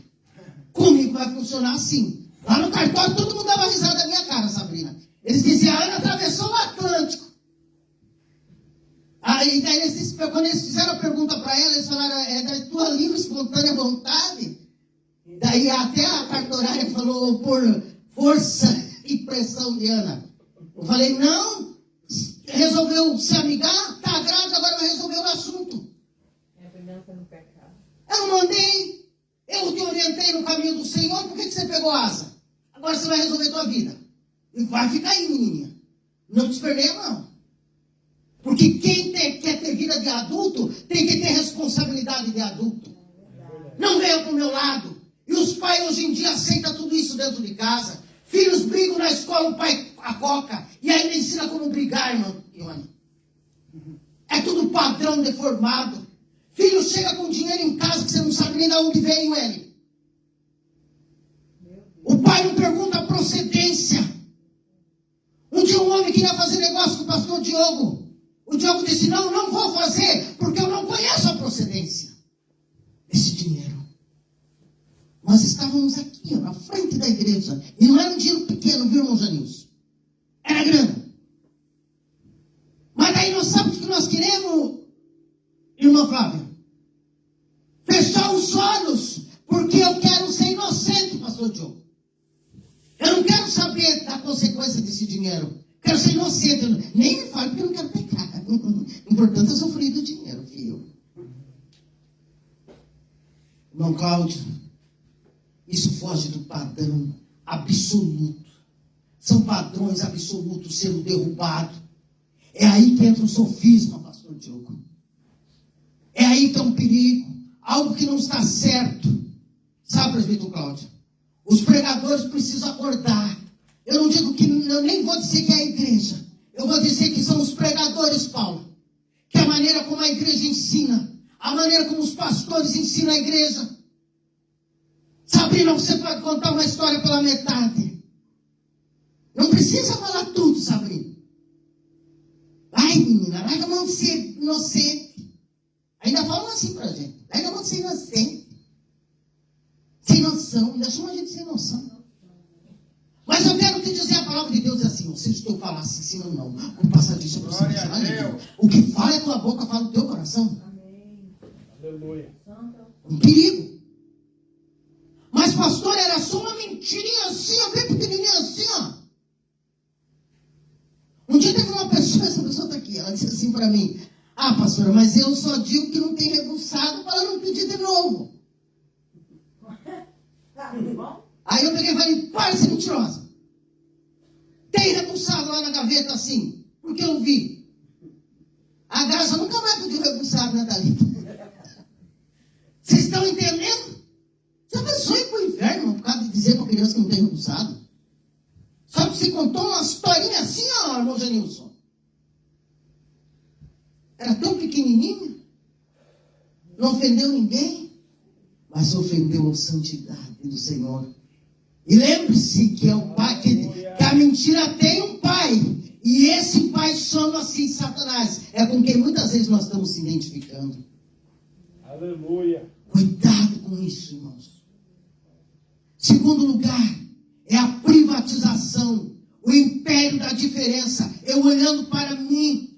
Speaker 1: Comigo vai funcionar assim. Lá no cartório, todo mundo dava risada da minha cara, Sabrina. Eles diziam, a Ana atravessou o Atlântico. Aí, quando eles fizeram a pergunta para ela, eles falaram, é da tua livre, espontânea vontade? Daí até a cartorária falou, por força e pressão de Ana. Eu falei, não, resolveu se amigar, tá grávida, agora vai resolver o assunto. Eu não mandei, eu te orientei no caminho do Senhor, por que você pegou asa? Agora você vai resolver a tua vida. E vai ficar aí, menininha. Não te esperneia, não. Porque quem quer ter vida de adulto, tem que ter responsabilidade de adulto. Não venha para o meu lado. E os pais hoje em dia aceitam tudo isso dentro de casa. Filhos brigam na escola, o pai acoca. E ainda ensina como brigar, irmão Ione. É tudo padrão deformado. Filho chega com dinheiro em casa que você não sabe nem de onde veio ele. O pai não pergunta a procedência. Um dia um homem queria fazer negócio com o pastor Diogo. O Diogo disse, não vou fazer, porque eu não conheço a procedência desse dinheiro. Nós estávamos aqui, na frente da igreja. E não era um dinheiro pequeno, viu, irmão Janilson? Era grande. pastor Diogo. Eu não quero saber da consequência desse dinheiro. Quero ser inocente. Nem me fale porque eu não quero pecar. Importante é sofrer do dinheiro, filho. Irmão Cláudio, isso foge do padrão absoluto. São padrões absolutos sendo derrubados. É aí que entra o sofisma, pastor Diogo. É aí que é um perigo. Algo que não está certo. Sabe, presbítero Cláudio? Os pregadores precisam acordar. Eu não digo que, eu nem vou dizer que é a igreja. Eu vou dizer que são os pregadores, Paulo. Que é a maneira como a igreja ensina. A maneira como os pastores ensinam a igreja. Sabrina, você pode contar uma história pela metade. Não precisa falar tudo, Sabrina. Ai, menina, larga a mão de ser inocente. Ainda falam assim pra gente. Larga a mão de ser inocente. Sem noção. Ainda chama a gente sem noção. Mas eu quero te dizer a palavra de Deus é assim. Não sei se eu falar assim, sim ou não. O passadista para você dizer. O que fala é tua boca, fala o teu coração.
Speaker 2: Amém. Aleluia.
Speaker 1: Um perigo. Mas, pastor, era só uma mentirinha assim, ó, bem pequenininha assim, ó. Um dia teve uma pessoa, essa pessoa está aqui, ela disse assim para mim: ah, pastora, mas eu só digo que não tem rebuçado para não pedir de novo. Aí eu peguei e falei: para de ser mentirosa. Tem rebuçado lá na gaveta assim, porque eu vi. A Graça nunca mais pediu rebuçado, né, Thalita? Vocês estão entendendo? Já pensou ir para o inferno por causa de dizer para a criança que não tem rebuçado? Só que você contou uma historinha assim, ó, irmão Janilson. Era tão pequenininho, não ofendeu ninguém, mas ofendeu a santidade do Senhor. E lembre-se que é o pai, que a mentira tem um pai, e esse pai chama-se Satanás. É com quem muitas vezes nós estamos se identificando.
Speaker 2: Aleluia.
Speaker 1: Cuidado com isso, irmãos. Segundo lugar, é a privatização, o império da diferença. Eu olhando para mim,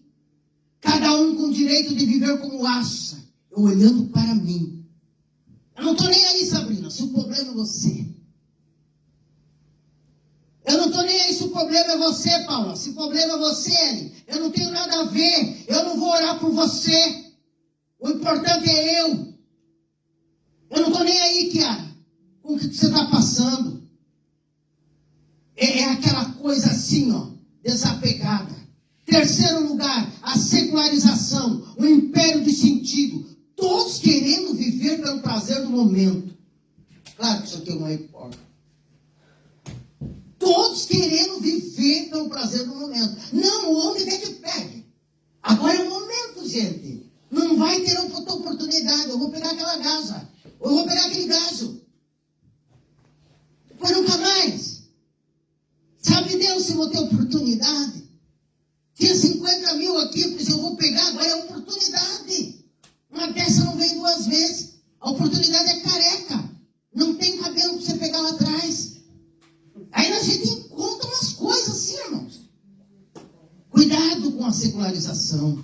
Speaker 1: cada um com o direito de viver como acha. Eu olhando para mim. Eu não estou nem aí, Sabrina, se o problema é você. Eu não estou nem aí se o problema é você, Paula. Se o problema é você, Eli, eu não tenho nada a ver. Eu não vou orar por você. O importante é eu. Eu não estou nem aí, Kiara, com o que você está passando. É aquela coisa assim, ó, desapegada. Terceiro lugar, a secularização, o império de sentido. Todos querendo viver pelo prazer do momento. Claro que isso aqui é uma hipócrita. Todos querendo viver pelo prazer do momento. Não, o homem quer que pegue. Agora é o momento, gente. Não vai ter outra oportunidade. Eu vou pegar aquela gaja. Eu vou pegar aquele gajo. Depois nunca mais. Sabe Deus se vou ter oportunidade? Tinha 50 mil aqui, eu pensei, eu vou pegar, agora é oportunidade. Uma dessa não vem duas vezes. A oportunidade é careca. Não tem cabelo para você pegar lá atrás. Aí a gente encontra umas coisas assim, irmãos. Cuidado com a secularização.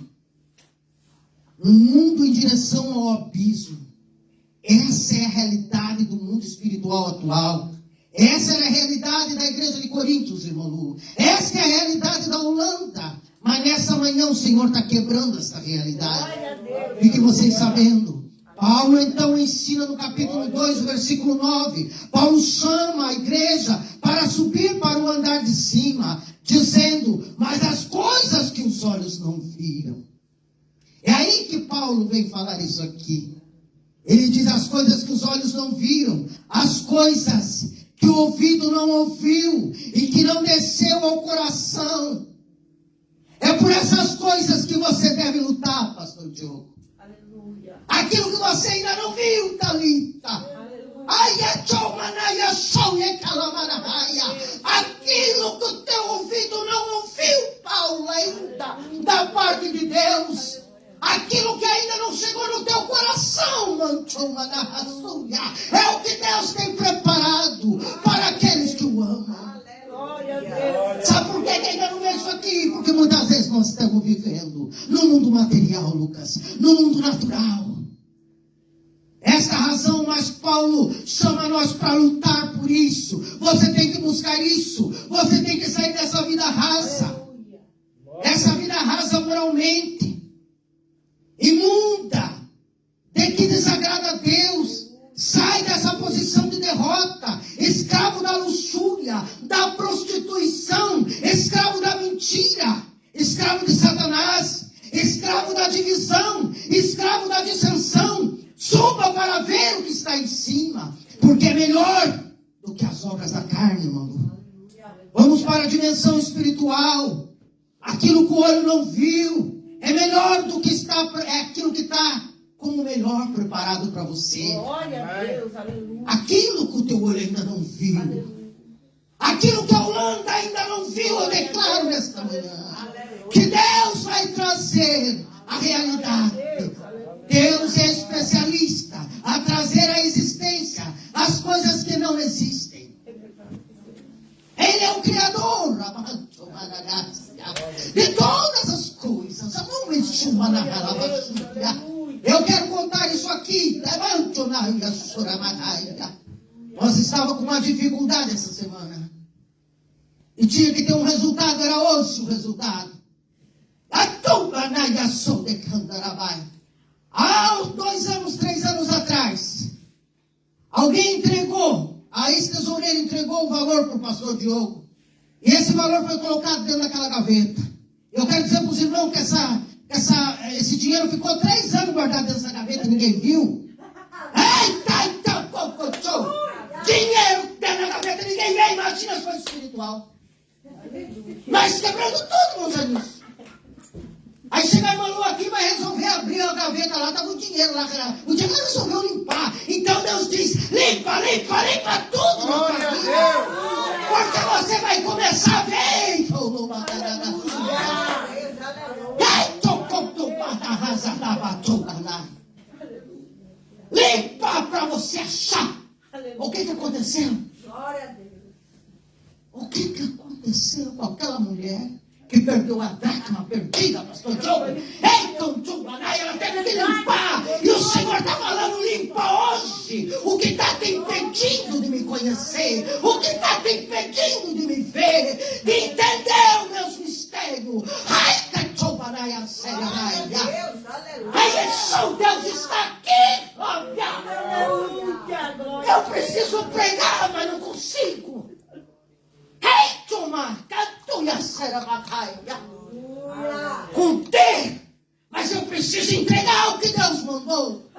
Speaker 1: Um mundo em direção ao abismo. Essa é a realidade do mundo espiritual atual. Essa é a realidade da igreja de Coríntios, irmão Lu. Essa é a realidade da Holanda. Mas nessa manhã o Senhor está quebrando essa realidade. Fiquem vocês sabendo. Paulo então ensina no capítulo 2, versículo 9. Paulo chama a igreja para subir para o andar de cima, dizendo: mas as coisas que os olhos não viram. É aí que Paulo vem falar isso aqui. Ele diz as coisas que os olhos não viram, as coisas que o ouvido não ouviu e que não desceu ao coração. É por essas coisas que você deve lutar, pastor Diogo.
Speaker 3: Aleluia.
Speaker 1: Aquilo que você ainda não viu, Thalita. Aquilo que o teu ouvido não ouviu, Paulo, ainda, da parte de Deus. Aquilo que ainda não chegou no teu coração, é o que Deus tem preparado para aqueles que o amam. Sabe por que ainda não vejo isso aqui? Porque muitas vezes nós estamos vivendo no mundo material, Lucas, no mundo natural. Esta razão mas Paulo chama nós para lutar por isso. Você tem que buscar isso. Você tem que sair dessa vida rasa. Essa vida rasa moralmente. Imunda. De que desagrada a Deus. Sai dessa posição de derrota. Escravo da luxúria, da prostituição, escravo da mentira, escravo de Satanás, escravo da divisão, escravo da dissensão. Suba para ver o que está em cima, porque é melhor do que as obras da carne, irmão. Vamos para a dimensão espiritual. Aquilo que o olho não viu é melhor do que é aquilo que está como melhor preparado para você.
Speaker 3: Glória a Deus, aleluia.
Speaker 1: Aquilo que o teu olho ainda não viu.
Speaker 3: Aleluia.
Speaker 1: Aquilo que a Holanda ainda não viu, eu declaro nesta manhã. Que Deus vai trazer a realidade. Deus é especialista a trazer à existência as coisas que não existem. Ele é o Criador de todas as coisas. Eu quero contar isso aqui. Nós estávamos com uma dificuldade essa semana. E tinha que ter um resultado, era hoje o resultado. Há 2 anos, 3 anos atrás, alguém entregou, a ex-tesoureira entregou o valor para o pastor Diogo. E esse valor foi colocado dentro daquela gaveta. Eu quero dizer para os irmãos que esse dinheiro ficou 3 anos guardado dentro dessa gaveta e ninguém viu. Dinheiro dentro da gaveta, ninguém vê. Imagina as coisas espiritual. Nós quebrando tudo, meus amigos. Aí chega a irmã Lu aqui, vai resolver abrir a gaveta lá, estava o dinheiro lá. O dinheiro resolveu limpar. Então Deus diz, limpa tudo.
Speaker 2: Glória a Deus.
Speaker 1: Porque você vai começar a ver. Limpa para você achar. O que aconteceu?
Speaker 3: Glória a Deus.
Speaker 1: O que aconteceu com aquela mulher que perdeu a dracma perdida, pastor Diogo? Ela teve que limpar. E o Senhor está falando, limpa hoje o que está te impedindo de me conhecer, o que está te impedindo de me ver, de entender os meus mistérios. Deus está aqui. Eu preciso pregar, mas não consigo. Conter, mas eu preciso entregar o que Deus mandou.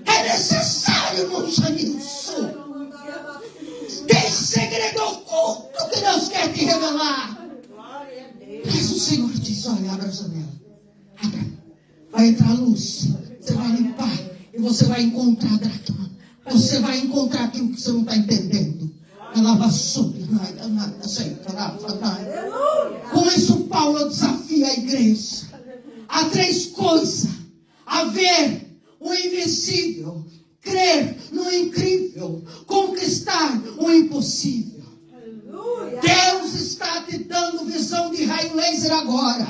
Speaker 1: É necessário, irmão Janilson. Tem segredo oculto que Deus quer te revelar. Mas o Senhor diz, olha, abra a janela. Abra. Vai entrar luz. Você vai limpar. E você vai encontrar a dracma. Você vai encontrar aquilo que você não está entendendo. Com isso, Paulo desafia a igreja. Há 3 coisas: a ver o invisível, crer no incrível, conquistar o impossível. Deus está te dando visão de raio laser agora.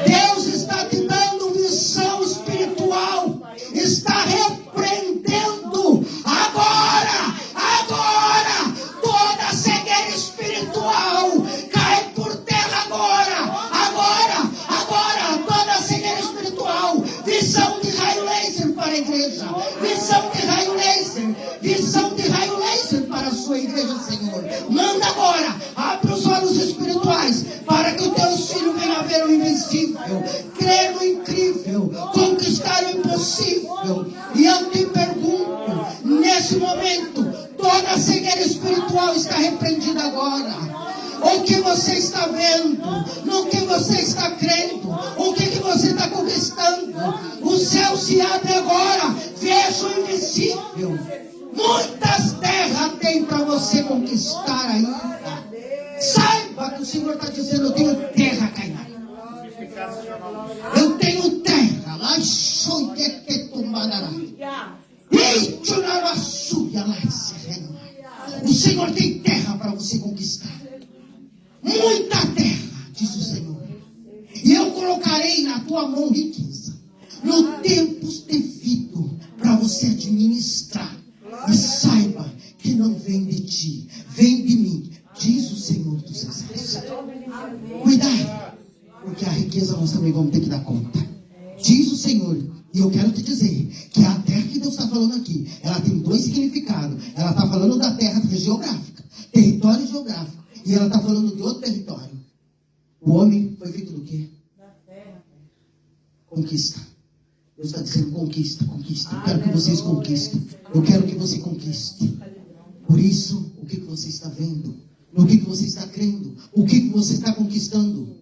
Speaker 1: Deus está te dando visão espiritual. Está repreendendo agora toda a cegueira espiritual. Cai por terra agora toda a cegueira espiritual. Visão de raio laser para a igreja. Visão de raio laser para a sua igreja, Senhor. Manda agora, abre os olhos espirituais para que os teus filhos venham ver o invencível, crer no incrível, conquistar o impossível. E eu te pergunto, nesse momento, toda a cegueira espiritual está repreendida agora. O que você está vendo, no que você está crendo, o que você está conquistando, o céu se abre agora. Veja o invisível. Muitas terras tem para você conquistar ainda. Saiba que o Senhor está dizendo, eu tenho terra, Cainã. Eu tenho terra. Lá o Senhor tem terra para você conquistar. Muita terra, diz o Senhor. E eu colocarei na tua mão riqueza, no tempo devido, para você administrar. Cuidado, porque a riqueza nós também vamos ter que dar conta. Diz o Senhor, e eu quero te dizer, que a terra que Deus está falando aqui, ela tem dois significados. Ela está falando da terra geográfica, território geográfico, e ela está falando de outro território. O homem foi feito do quê?
Speaker 3: Da terra.
Speaker 1: Conquista. Deus está dizendo conquista, conquista. Eu quero que vocês conquistem. Eu quero que você conquiste. Por isso, o que você está vendo? No que você está crendo? O que você está conquistando?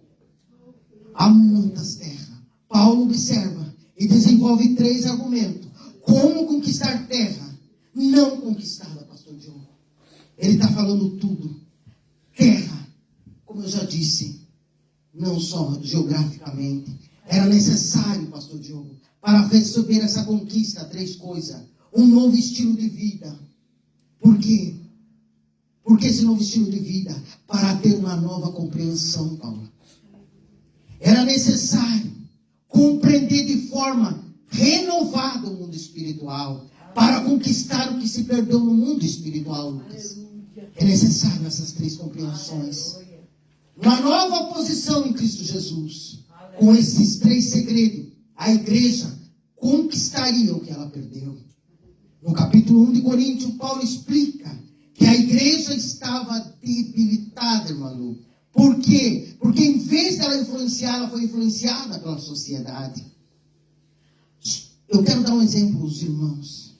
Speaker 1: Há muitas terras. Paulo observa e desenvolve 3 argumentos. Como conquistar terra não conquistada, pastor Diogo? Ele está falando tudo. Terra, como eu já disse, não só geograficamente. Era necessário, pastor Diogo, para receber essa conquista, 3 coisas. Um novo estilo de vida. Por quê? Por que esse novo estilo de vida? Para ter uma nova compreensão, Paulo. Era necessário compreender de forma renovada o mundo espiritual, para conquistar o que se perdeu no mundo espiritual, Lucas. É necessário essas 3 compreensões. Uma nova posição em Cristo Jesus. Com esses 3 segredos, a igreja conquistaria o que ela perdeu. No capítulo 1 de Coríntios, Paulo explica que a igreja estava debilitada, irmã Lu. Por quê? Porque em vez dela influenciar, ela foi influenciada pela sociedade. Eu quero dar um exemplo aos irmãos.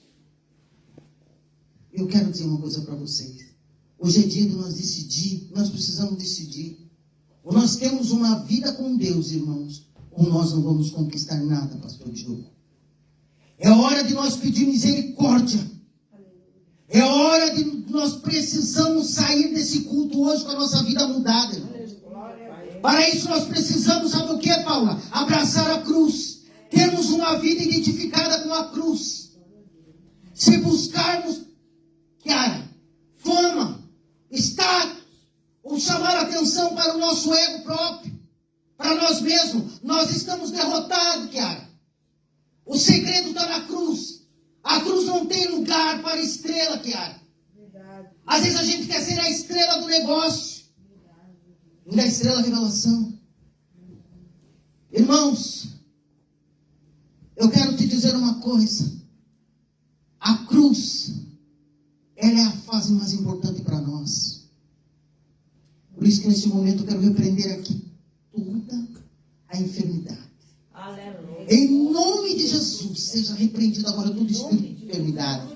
Speaker 1: Eu quero dizer uma coisa para vocês. Hoje é dia de nós decidir, nós precisamos decidir. Ou nós temos uma vida com Deus, irmãos, ou nós não vamos conquistar nada, pastor Diogo. É hora de nós pedir misericórdia. É hora de nós precisamos sair desse culto hoje com a nossa vida mudada, irmãos. Para isso nós precisamos, sabe o que, Paula? Abraçar a cruz. Termos uma vida identificada com a cruz. Se buscarmos, cara, fama, status, ou chamar atenção para o nosso ego próprio, para nós mesmos, nós estamos derrotados, cara. O segredo está na cruz. A cruz não tem lugar para estrela, Kiara. Às vezes a gente quer ser a estrela do negócio. E a estrela da revelação. Irmãos, eu quero te dizer uma coisa. A cruz, ela é a fase mais importante para nós. Por isso que nesse momento eu quero repreender aqui toda a enfermidade.
Speaker 3: Aleluia.
Speaker 1: Em nome de Jesus, seja repreendido agora todo espírito de enfermidade.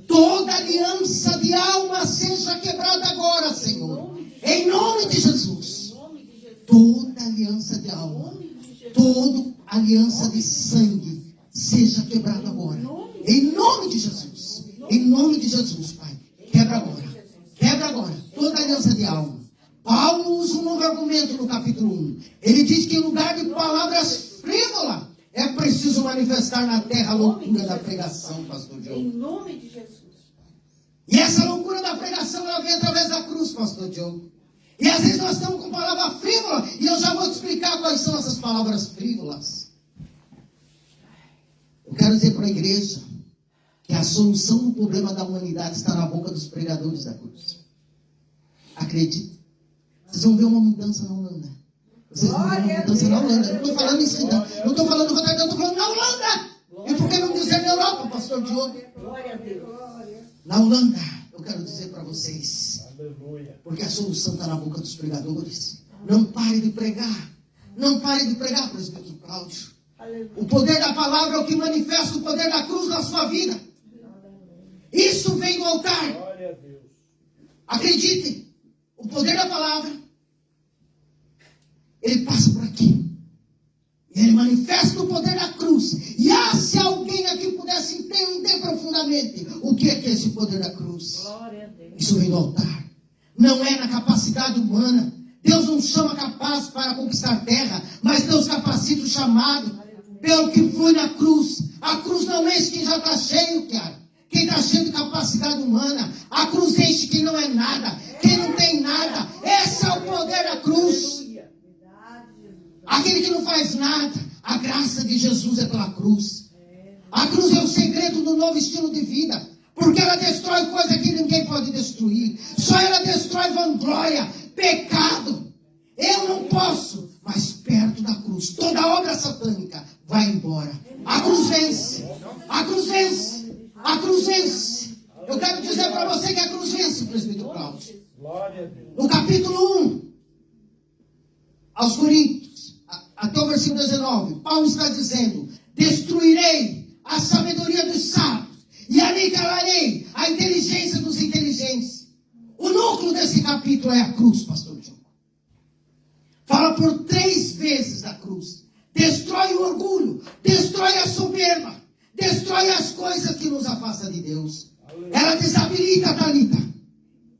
Speaker 1: Toda aliança de alma seja quebrada agora, Senhor. Em nome de Jesus. Toda aliança de alma, toda aliança de sangue seja quebrada agora. Em nome de Jesus. Em nome de Jesus, Pai. Quebra agora. Quebra agora. Toda aliança de alma. Paulo usa um novo argumento no capítulo 1. Ele diz que em lugar de palavras frívolas, é preciso manifestar na terra a loucura da pregação, pastor Diogo.
Speaker 3: Em nome de Jesus.
Speaker 1: E essa loucura da pregação, ela vem através da cruz, pastor Diogo. E às vezes nós estamos com palavra frívola, e eu já vou te explicar quais são essas palavras frívolas. Eu quero dizer para a igreja que a solução do problema da humanidade está na boca dos pregadores da cruz. Acredite. Vocês vão ver uma mudança na Holanda. Vocês vão ver uma mudança na Holanda. Não estou falando isso, não estou falando do Roterdão, estou falando na Holanda. E por que não dizer na Europa, pastor Diogo?
Speaker 3: Glória a Deus.
Speaker 1: Na Holanda, eu quero dizer para vocês.
Speaker 2: Aleluia.
Speaker 1: Porque a solução está na boca dos pregadores. Não pare de pregar. Não pare de pregar, presbítero Cláudio. O poder da palavra é o que manifesta o poder da cruz na sua vida. Isso vem do altar.
Speaker 2: Glória a Deus.
Speaker 1: Acreditem. O poder da palavra, ele passa por aqui. E ele manifesta o poder da cruz. E se alguém aqui pudesse entender profundamente o que é esse poder da cruz.
Speaker 3: Glória a Deus.
Speaker 1: Isso vem do altar. Não é na capacidade humana. Deus não chama capaz para conquistar terra, mas Deus capacita o chamado pelo que foi na cruz. A cruz não enche quem já está cheio, cara. Quem está cheio de capacidade humana. A cruz enche quem não é nada, quem não tem nada. Esse é o poder da cruz. Aquele que não faz nada. A graça de Jesus é pela cruz. A cruz é o segredo do novo estilo de vida. Porque ela destrói coisa que ninguém pode destruir. Só ela destrói vanglória, pecado. posso, mas perto da cruz, toda obra satânica vai embora. A cruz vence. A cruz vence. A cruz vence. Eu quero dizer para você que a cruz vence, presbítero Cláudio.
Speaker 2: Glória a Deus.
Speaker 1: No capítulo 1, aos Coríntios, até o versículo 19, Paulo está dizendo: destruirei a sabedoria dos sábios e aniquilarei a inteligência dos inteligentes. O núcleo desse capítulo é a cruz, pastor Diogo. Fala por 3 vezes da cruz. Destrói o orgulho, destrói a soberba, destrói as coisas que nos afastam de Deus. Ela desabilita, Thalita,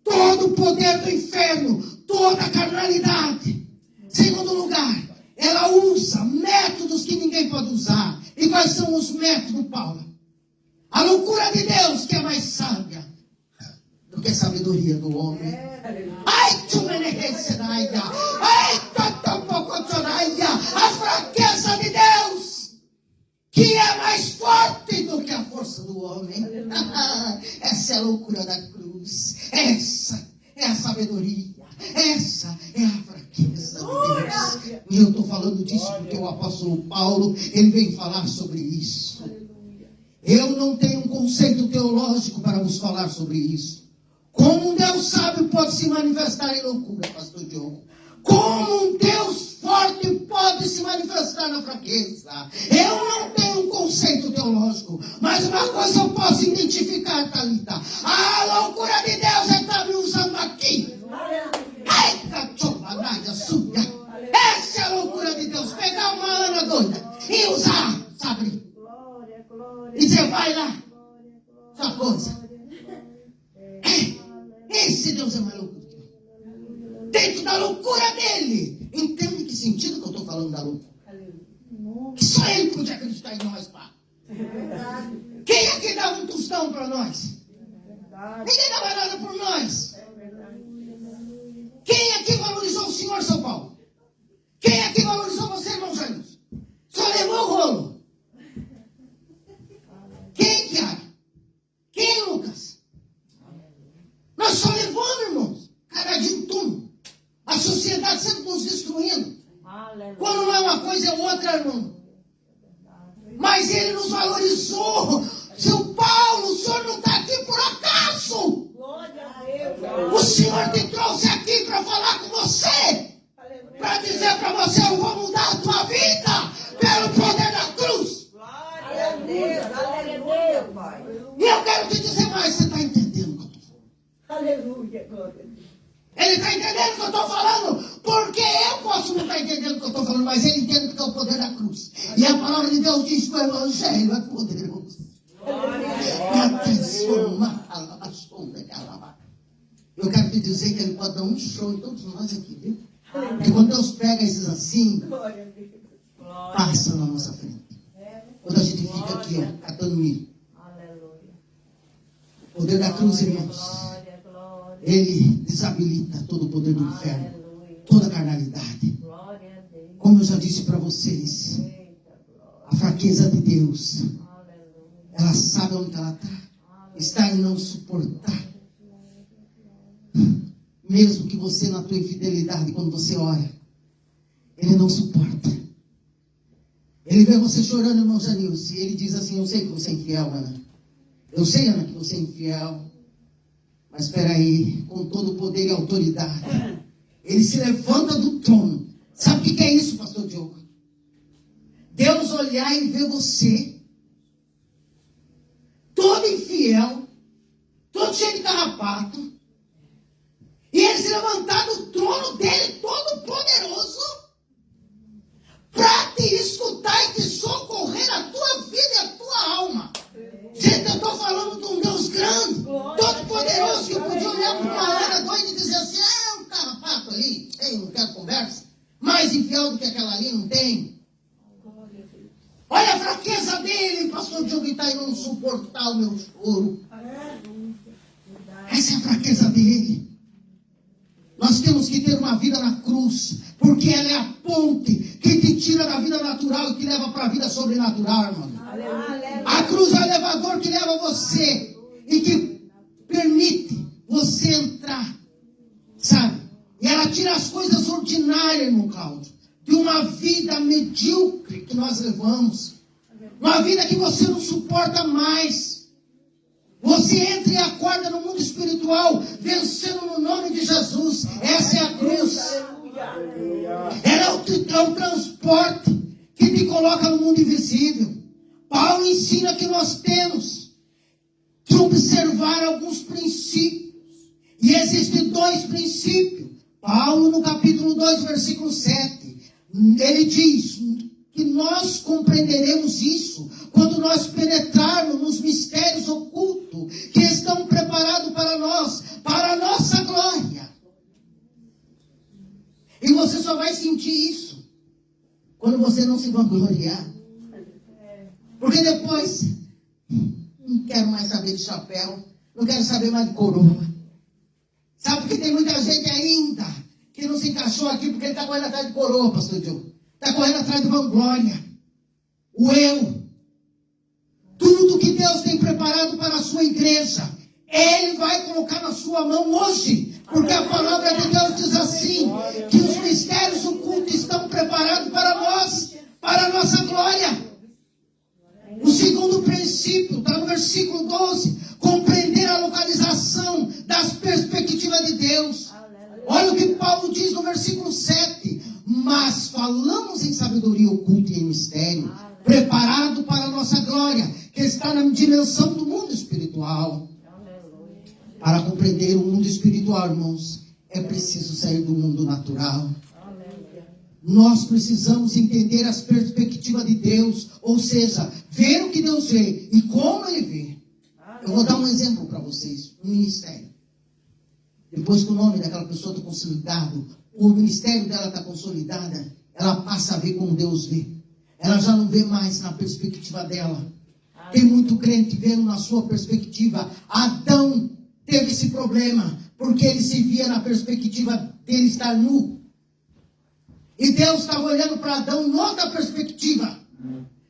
Speaker 1: todo o poder do inferno, toda a carnalidade. Segundo lugar, ela usa métodos que ninguém pode usar. E quais são os métodos, Paulo? A loucura de Deus, que é mais sábia do que a sabedoria do homem. Ai, tchumenequesenaia. Ai, totopocotonaia. A fraqueza de Deus, que é mais forte do que a força do homem. Essa é a loucura da cruz. Essa é a sabedoria. Essa é a fraqueza de Deus. E eu estou falando disso porque o apóstolo Paulo, ele vem falar sobre isso. Eu não tenho um conceito teológico para vos falar sobre isso. Como um Deus sábio pode se manifestar em loucura, pastor Diogo? Como um Deus forte pode se manifestar na fraqueza? Eu não tenho um conceito teológico, mas uma coisa eu posso identificar, Thalita. A loucura de Deus é estar me usando aqui. Ai, cachorra, suja. Essa é a loucura de Deus. Pegar uma Ana doida e usar, sabe? E dizer, vai lá, sua coisa. Esse Deus é mais louco. Dentro da loucura dele. Entende que sentido que eu estou falando da loucura? Que só ele podia acreditar em nós, pá. Quem é que dava um tostão para nós? Ninguém dava nada por nós. Quem é que valorizou o senhor, São Paulo? Quem é que valorizou você, irmão Jairus? Só levou o rolo. Quem, Kiara? Quem, Lucas? Nós só levamos, irmãos. Cada dia um túmulo. A sociedade sempre nos destruindo. Quando não é uma coisa, é outra, irmão. Mas ele nos valorizou. Seu Paulo, o senhor não está aqui por acaso. O Senhor te trouxe aqui para falar com você. Para dizer para você, eu vou mudar a tua vida pelo poder da cruz.
Speaker 3: Aleluia, Pai.
Speaker 1: E eu quero te dizer mais, você está entendendo o que eu estou falando?
Speaker 3: Aleluia, glória a Deus.
Speaker 1: Ele está entendendo o que eu estou falando? Porque eu posso não estar entendendo o que eu estou falando, mas ele entende que é o poder da cruz. E a palavra de Deus diz que o Evangelho é poderoso. Para transformar a sombra que ela. Eu quero te dizer que ele pode dar um show em todos nós aqui, viu? Porque quando Deus pega esses assim, passa na nossa frente. Quando a gente fica aqui, ó, catando milho. O poder da cruz, irmãos, ele desabilita todo o poder do inferno, toda a carnalidade. Como eu já disse para vocês, a fraqueza de Deus, ela sabe onde ela está. Está em não suportar. Mesmo que você, na tua infidelidade, quando você ora, ele não suporta. Ele vê você chorando, irmão Janilson, e ele diz assim: eu sei que você é infiel, Ana. Eu sei, Ana, que você é infiel. Mas espera aí, com todo o poder e autoridade, ele se levanta do trono. Sabe o que é isso, pastor Diogo? Deus olhar e ver você, todo infiel, todo cheio de carrapato, e ele se levantar do trono dele, todo poderoso, para te escutar e te socorrer a tua vida e a tua alma. Gente, eu estou falando de um Deus grande, todo poderoso, que eu podia olhar para uma Ana doida e dizer assim: um carrapato ali, eu não quero conversa. Mais infiel do que aquela ali não tem. Olha a fraqueza dele, pastor Diogo, e está em não suportar o meu choro. Essa é a fraqueza dele. Nós temos que ter uma vida na cruz, porque ela é a ponte que te tira da vida natural e te leva para a vida sobrenatural, irmão. A cruz é o elevador que leva você e que permite você entrar, sabe? E ela tira as coisas ordinárias, irmão Cláudio, de uma vida medíocre que nós levamos. Uma vida que você não suporta mais. Você entra e acorda no mundo espiritual, vencendo no nome de Jesus. Essa é a cruz. Ela é o transporte que te coloca no mundo invisível. Paulo ensina que nós temos que observar alguns princípios. E existem 2 princípios. Paulo, no capítulo 2, versículo 7, ele diz que nós compreenderemos isso quando nós penetrarmos nos mistérios ocultos que estão preparados para nós, para a nossa glória. E você só vai sentir isso quando você não se vangloriar. Porque depois, não quero mais saber de chapéu, não quero saber mais de coroa. Sabe porque tem muita gente ainda que não se encaixou aqui porque ele está correndo atrás de coroa, pastor Diogo. Está correndo atrás de vanglória. O eu. Tudo que Deus tem preparado para a sua igreja, Ele vai colocar na sua mão hoje. Porque a palavra de Deus diz assim, que os mistérios ocultos estão preparados para nós, para a nossa glória. O segundo princípio, está no versículo 12, compreender a localização das perspectivas de Deus. Olha o que Paulo diz no versículo 7. Mas falamos em sabedoria oculta e em mistério, preparado para a nossa glória, que está na dimensão do mundo espiritual. Para compreender o mundo espiritual, irmãos, é preciso sair do mundo natural. Nós precisamos entender as perspectivas de Deus, ou seja, ver o que Deus vê e como Ele vê. Eu vou dar um exemplo para vocês, um ministério. Depois que o nome daquela pessoa está consolidado, o ministério dela está consolidada, ela passa a ver como Deus vê. Ela já não vê mais na perspectiva dela. Tem muito crente vendo na sua perspectiva. Adão teve esse problema, porque ele se via na perspectiva dele estar nu. E Deus estava olhando para Adão em outra perspectiva.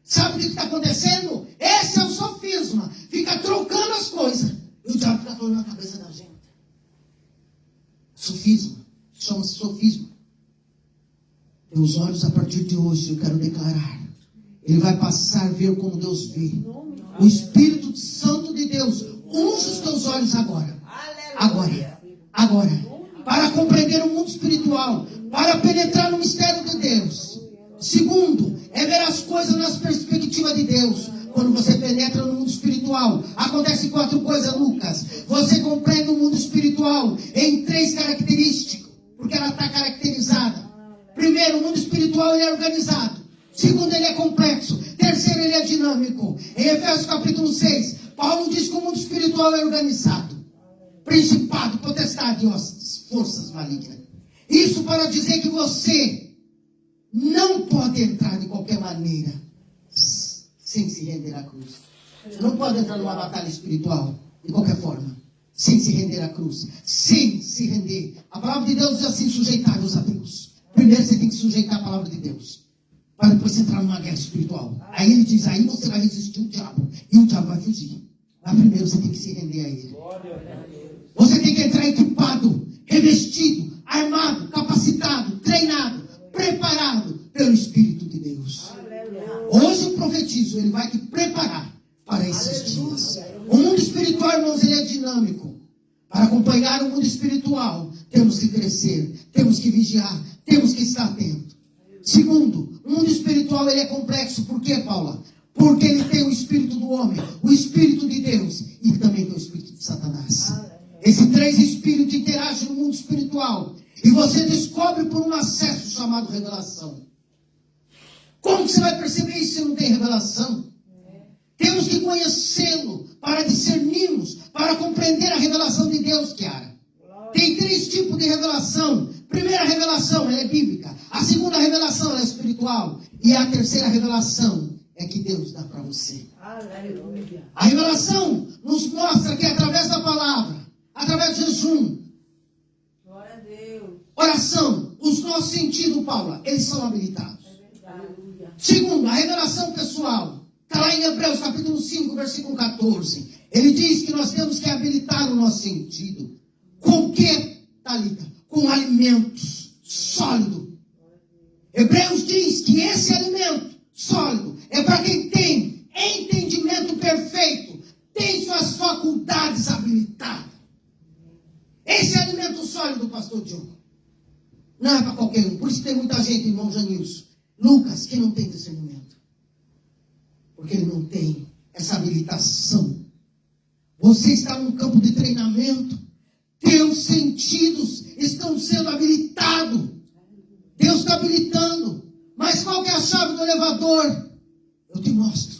Speaker 1: Sabe o que está acontecendo? Esse é o sofisma. Fica trocando as coisas. E o diabo fica falando na cabeça da gente. Sofisma. Chama-se sofisma. Meus olhos a partir de hoje, eu quero declarar. Ele vai passar a ver como Deus vê. O Espírito Santo de Deus unge os teus olhos agora. Agora. Para compreender o mundo espiritual. Para penetrar no mistério de Deus. Segundo, é ver as coisas nas perspectivas de Deus. Quando você penetra no mundo espiritual, acontece 4 coisas, Lucas. Você compreende o mundo espiritual em 3 características, porque ela está caracterizada. Primeiro, o mundo espiritual ele é organizado. Segundo, ele é complexo. Terceiro, ele é dinâmico. Em Efésios capítulo 6, Paulo diz que o mundo espiritual é organizado. Principado, potestade, forças malignas. Isso para dizer que você não pode entrar de qualquer maneira sem se render à cruz. Você não pode entrar numa batalha espiritual de qualquer forma, sem se render à cruz, sem se render. A palavra de Deus diz assim, sujeitar-vos a Deus. Primeiro você tem que sujeitar a palavra de Deus, para depois você entrar numa guerra espiritual. Aí ele diz, aí você vai resistir o diabo, e o diabo vai fugir. Mas primeiro você tem que se render a ele. Você tem que entrar equipado, revestido, armado, capacitado, treinado, preparado pelo Espírito de Deus. Hoje eu profetizo, ele vai te preparar para esses dias. O mundo espiritual, irmãos, ele é dinâmico. Para acompanhar o mundo espiritual, temos que crescer, temos que vigiar, temos que estar atento. Segundo, o mundo espiritual ele é complexo. Por quê, Paula? Porque ele tem o espírito do homem, o espírito de Deus e também tem o espírito de Satanás. Esses 3 espíritos interagem no mundo espiritual. E você descobre por um acesso chamado revelação. Como você vai perceber isso se não tem revelação? Temos que conhecê-lo para discernirmos, para compreender a revelação de Deus, Kiara. Tem 3 tipos de revelação. Primeira revelação, ela é bíblica. A segunda revelação, ela é espiritual. E a terceira revelação é que Deus dá para você.
Speaker 3: Aleluia.
Speaker 1: A revelação nos mostra que através da palavra, através de jejum,
Speaker 3: Glória a Deus.
Speaker 1: oração, os nossos sentidos, Paula, eles são habilitados.
Speaker 3: Aleluia.
Speaker 1: Segundo, a revelação pessoal. Está lá em Hebreus capítulo 5, versículo 14. Ele diz que nós temos que habilitar o nosso sentido. Com o que? Talita, com alimentos sólidos. Hebreus diz que esse alimento sólido é para quem tem entendimento perfeito, tem suas faculdades habilitadas. Esse é alimento sólido, pastor Diogo. Não é para qualquer um. Por isso tem muita gente, irmão Janilson, Lucas, que não tem discernimento. Porque ele não tem essa habilitação. Você está num campo de treinamento. Teus sentidos estão sendo habilitados. Deus está habilitando. Mas qual que é a chave do elevador? Eu te mostro.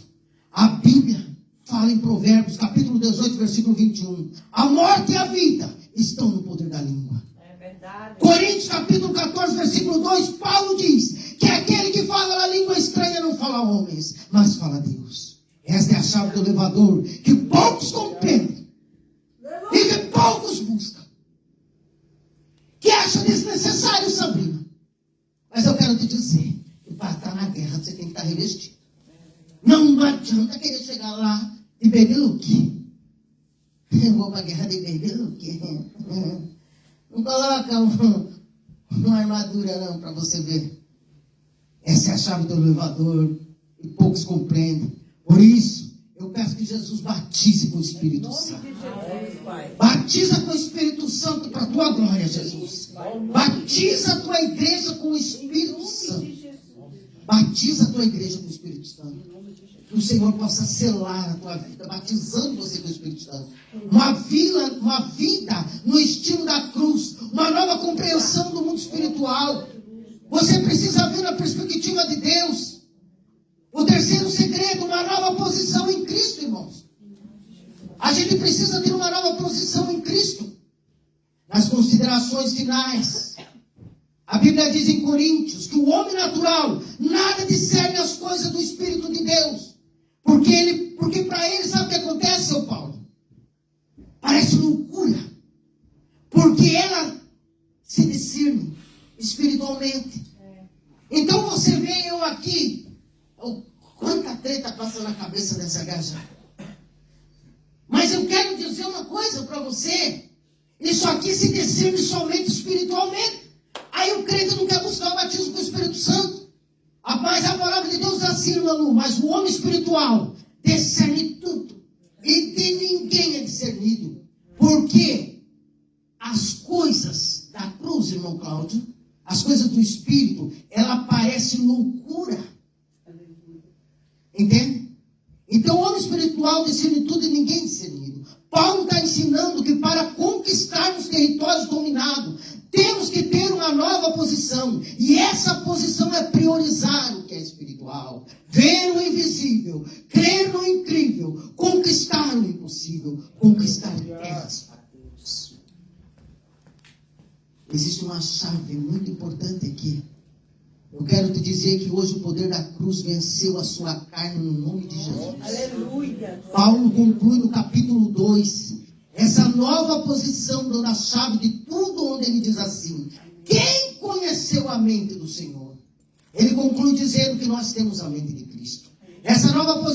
Speaker 1: A Bíblia fala em Provérbios, capítulo 18, versículo 21. A morte e a vida estão no poder da língua.
Speaker 3: É verdade.
Speaker 1: Coríntios, capítulo 14, versículo 2, Paulo diz que aquele que fala a língua estranha não fala a homens, mas fala a Deus. Esta é a chave do elevador, que poucos compreendem e que poucos buscam. Que acha desnecessário, Sabrina. Mas eu quero te dizer, que para estar na guerra você tem que estar revestido. Não adianta querer chegar lá de baby look. Eu vou para a guerra de baby look. Não coloca uma armadura não, para você ver. Essa é a chave do elevador e poucos compreendem. Por isso, eu peço que Jesus batize com o Espírito Santo. Batiza com o Espírito Santo para a tua glória, Jesus. Batiza a tua igreja com o Espírito Santo. Batiza a tua igreja com o Espírito Santo. Que o Senhor possa selar a tua vida, batizando você com o Espírito Santo. Uma vida no estilo da cruz. Uma nova compreensão do mundo espiritual. Você precisa ver na perspectiva de Deus. O terceiro segredo, uma nova posição em Cristo, irmãos. A gente precisa ter uma nova posição em Cristo. Nas considerações finais, a Bíblia diz em Coríntios que o homem natural nada discerne as coisas do Espírito de Deus. Porque para ele, sabe o que acontece, seu Paulo? Parece loucura. Porque ela se discerne espiritualmente. Então você vê eu aqui, quanta treta passa na cabeça dessa gaja. Mas eu quero dizer uma coisa para você. Isso aqui se discerne somente espiritualmente. Aí o crente não quer buscar o batismo com o Espírito Santo. Mas a palavra de Deus diz assim, irmão Lu, mas o homem espiritual discerne tudo. E de ninguém é discernido. Porque as coisas da cruz, irmão Cláudio, as coisas do Espírito, ela parece loucura. Entende? Então o homem espiritual discerne tudo e ninguém é discernido. Paulo está ensinando que para conquistarmos territórios dominados, temos que ter uma nova posição. E essa posição é priorizar o que é espiritual. Ver o invisível, crer no incrível, conquistar o impossível, conquistar terras para Deus. Existe uma chave muito importante aqui. Eu quero te dizer que hoje o poder da cruz venceu a sua carne no nome de Jesus.
Speaker 3: Aleluia.
Speaker 1: Paulo conclui no capítulo 2, essa nova posição dando a chave de tudo, onde ele diz assim: quem conheceu a mente do Senhor? Ele conclui dizendo que nós temos a mente de Cristo. Essa nova posição